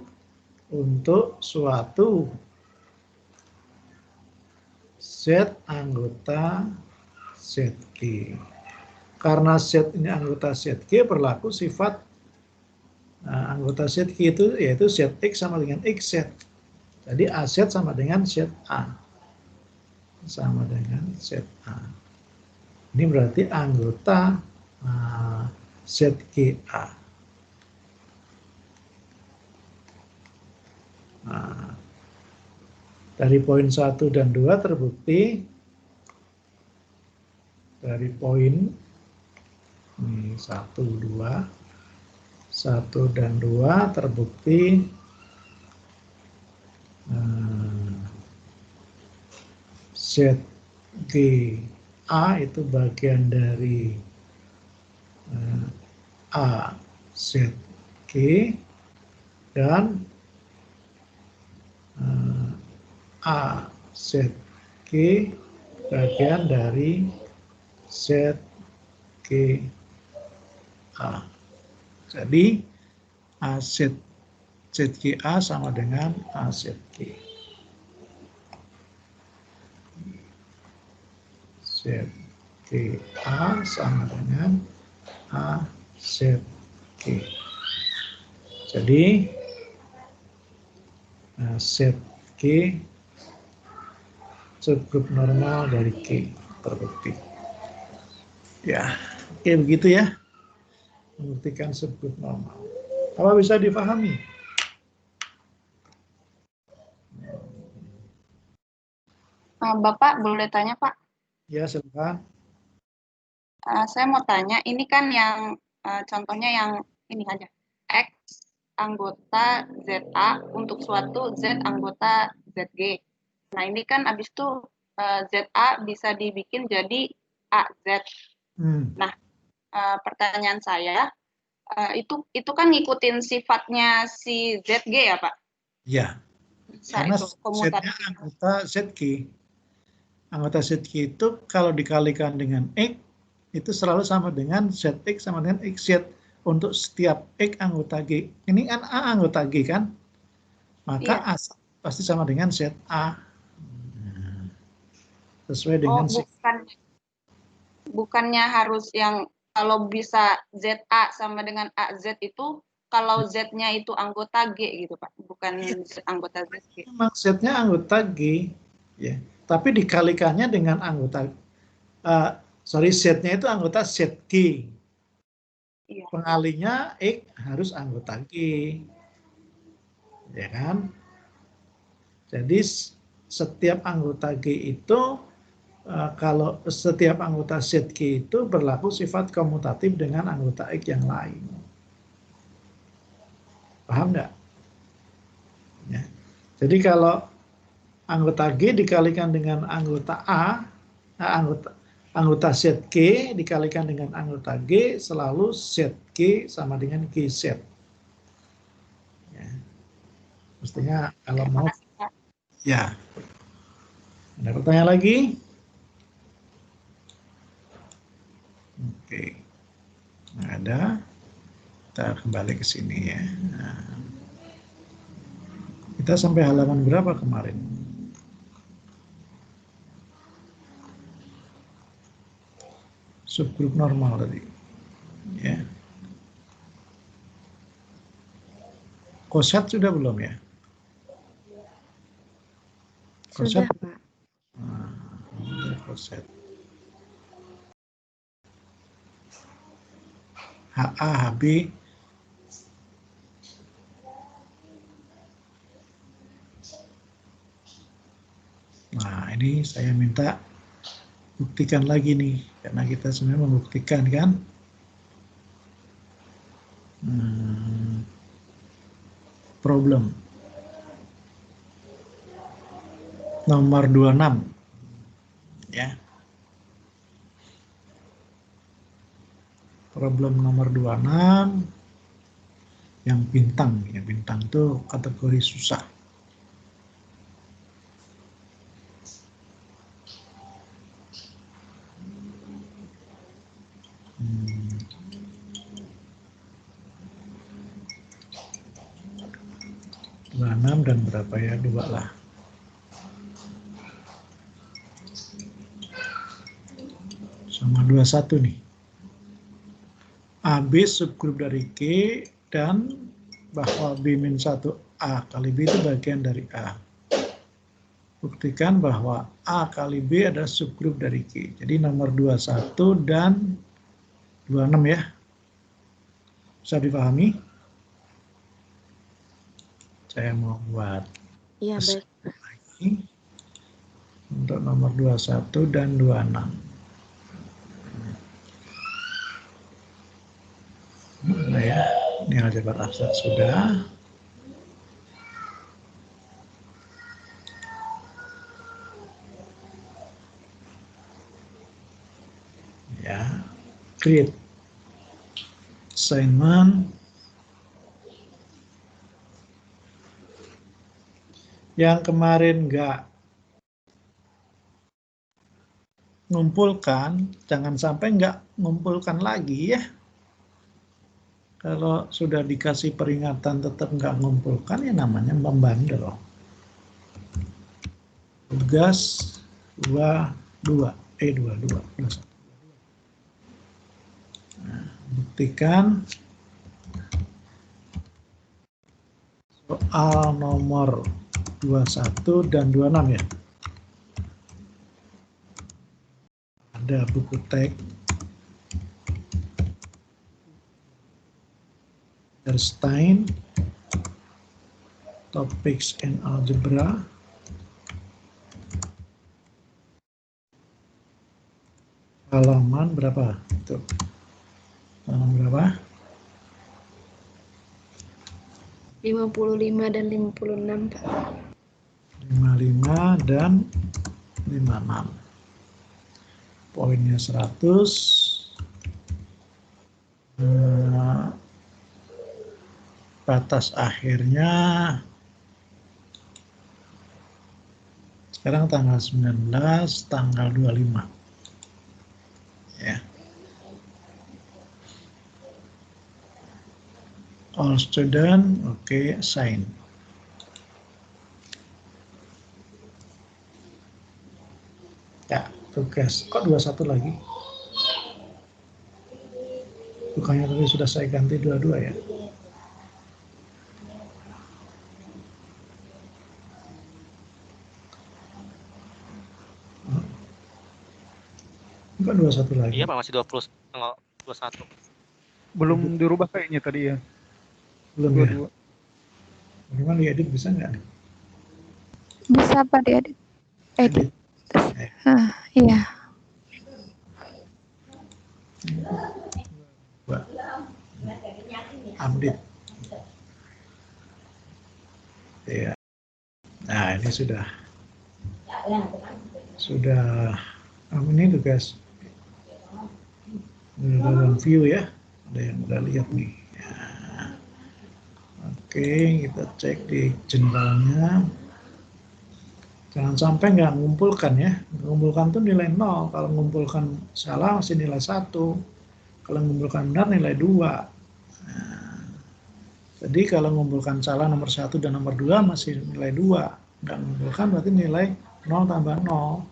untuk suatu Z anggota ZG. Karena Z ini anggota ZG, berlaku sifat anggota ZG itu yaitu ZX sama dengan XZ. Jadi AZ sama dengan ZA. Sama dengan ZA. Ini berarti anggota ZGA. Nah, dari poin 1 dan 2 terbukti dari poin ini 1, 2, 1 dan 2 terbukti ZGA itu bagian dari AZG dan AZG bagian dari ZGA. Jadi ZGA sama dengan AZG. ZGA sama dengan AZG. Jadi ZG subgrup normal dari G terbukti. Ya, oke begitu ya. Membuktikan subgrup normal. Apa bisa dipahami? Bapak boleh tanya, Pak? Ya, silakan. Saya mau tanya, ini kan yang contohnya yang ini aja. X anggota ZA untuk suatu Z anggota ZG. Nah, ini kan habis itu ZA bisa dibikin jadi AZ. Nah, pertanyaan saya, itu kan ngikutin sifatnya si ZG ya, Pak? Ya, karena Z-nya anggota ZG. Anggota ZG itu kalau dikalikan dengan X, itu selalu sama dengan ZX sama dengan XZ untuk setiap X anggota G. Ini kan A anggota G kan? Maka A pasti sama dengan ZA. Sesuai dengan bukannya harus yang kalau bisa ZA sama dengan AZ itu, kalau Z-nya itu anggota G gitu, Pak? Bukan anggota ZG. Memang Z-nya anggota G, ya. Tapi dikalikannya dengan anggota, Z-nya itu anggota ZG. Iya. Pengalinya X harus anggota G. Ya kan? Jadi setiap anggota G itu, kalau setiap anggota ZG itu berlaku sifat komutatif dengan anggota X yang lain. Paham nggak? Ya. Jadi kalau anggota G dikalikan dengan anggota anggota ZG dikalikan dengan anggota G, selalu ZG sama dengan GZ. Ya. Mestinya kalau mau, ya. Ada pertanyaan lagi? Oke. Nggak ada. Kita kembali ke sini ya. Nah. Kita sampai halaman berapa kemarin? Subgrup normal tadi. Ya. Koset sudah belum ya? Koset? Sudah, Pak. Koset. HA, HB. Nah, ini saya minta buktikan lagi nih, karena kita sebenarnya membuktikan kan. Problem. Nomor 26. Ya. Problem nomor 26 yang bintang, ya bintang itu kategori susah. 26 dan berapa ya, 2 lah. Sama 21 nih. AB subgrup dari G dan bahwa B-1A kali B itu bagian dari A. Buktikan bahwa A kali B adalah subgrup dari G. Jadi nomor 21 dan 26 ya. Bisa dipahami? Saya mau buat Iya, baik. lagi untuk nomor 21 dan 26. Nah ya, ini aljabar abstrak sudah. Ya, create assignment. Yang kemarin nggak ngumpulkan, jangan sampai nggak ngumpulkan lagi ya. Kalau sudah dikasih peringatan tetap nggak ngumpulkan, ya namanya membandel. Tugas 22. Nah, buktikan soal nomor 21 dan 26 ya. Ada buku teks Stein, Topics and Algebra. Halaman berapa? Itu. Halaman berapa? 55 dan 56, Pak. 55 dan 56. Poinnya 100. Batas akhirnya sekarang tanggal 19, tanggal 25. Ya. All student, oke, sign. Ya, tugas. Kok 21 lagi? Bukannya tadi sudah saya ganti 22 ya? Kok 21 lagi? Iya Pak, masih 20 tanggal 21. Belum dirubah kayaknya tadi ya. Belum ya? Bagaimana diedit, bisa nggak nih? Bisa Pak diedit. Edit. Iya. Update. Ya. Nah, ini sudah ini tugas dalam view ya. Ada yang udah lihat nih. Ya. Oke, kita cek di generalnya. Jangan sampai nggak mengumpulkan ya. Mengumpulkan tuh nilai 0. Kalau mengumpulkan salah masih nilai 1. Kalau mengumpulkan benar nilai 2. Nah, jadi kalau mengumpulkan salah nomor 1 dan nomor 2 masih nilai 2. Nggak mengumpulkan berarti nilai 0 tambah 0.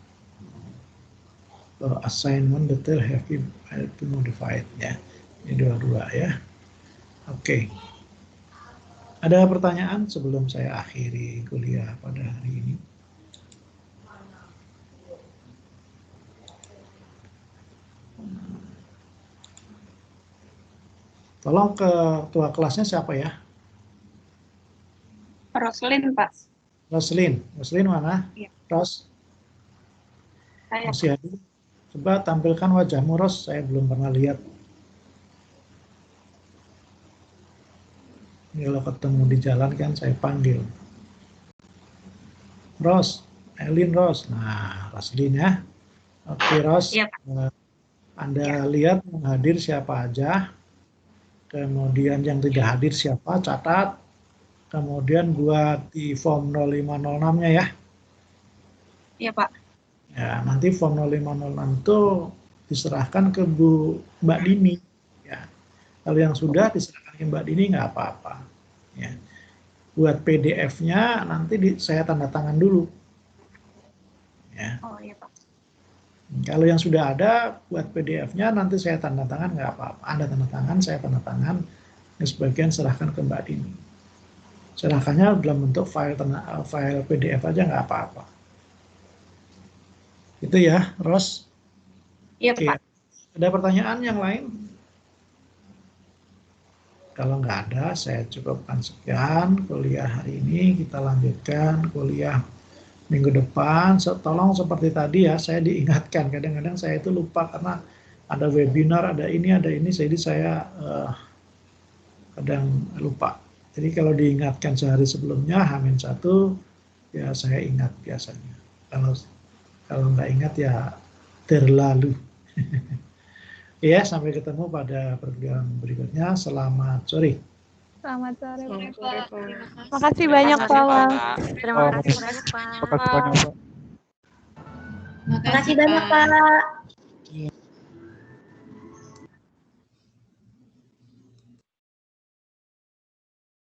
So, assignment detail have been modified ya. Ini 22 ya. Oke. Ada pertanyaan sebelum saya akhiri kuliah pada hari ini? Tolong ketua kelasnya siapa ya? Roslin, Pak. Roslin. Roslin mana? Iya. Ros? Saya. Masih hadir? Coba tampilkan wajahmu, Ros. Saya belum pernah lihat. Kalau ketemu di jalan kan saya panggil. Ros, Elin Ros. Nah, Roslin ya. Oke, Ros. Iya, Pak. Anda lihat yang hadir siapa aja. Kemudian yang tidak hadir siapa, catat. Kemudian buat di form 0506-nya ya. Iya, Pak. Ya, nanti form 0506 itu diserahkan ke Mbak Dini. Ya. Kalau yang sudah diserahkan ke Mbak Dini nggak apa-apa. Ya. buat PDF-nya nanti saya tanda tangan dulu. Ya. Oh iya Pak. Kalau yang sudah ada buat PDF-nya nanti saya tanda tangan nggak apa-apa. Anda tanda tangan, saya tanda tangan. Sebagian serahkan ke Mbak Dini. Serahkannya dalam bentuk file PDF aja nggak apa-apa. Itu ya, Ros. Iya Oke. Pak. Ada pertanyaan yang lain? Kalau nggak ada, saya cukupkan sekian kuliah hari ini. Kita lanjutkan kuliah minggu depan. Tolong seperti tadi ya, saya diingatkan. Kadang-kadang saya itu lupa karena ada webinar, ada ini, jadi saya kadang lupa. Jadi kalau diingatkan sehari sebelumnya, H-1, ya saya ingat biasanya. Kalau nggak ingat ya terlalu. Ya, sampai ketemu pada pertemuan berikutnya. Selamat sore. Selamat sore, Selamat Pak. sore, Pak. Makasih banyak, Terima kasih, Pak. Pak. Terima kasih banyak, Pak. Makasih banyak, Pak. Makasih banyak, Pak.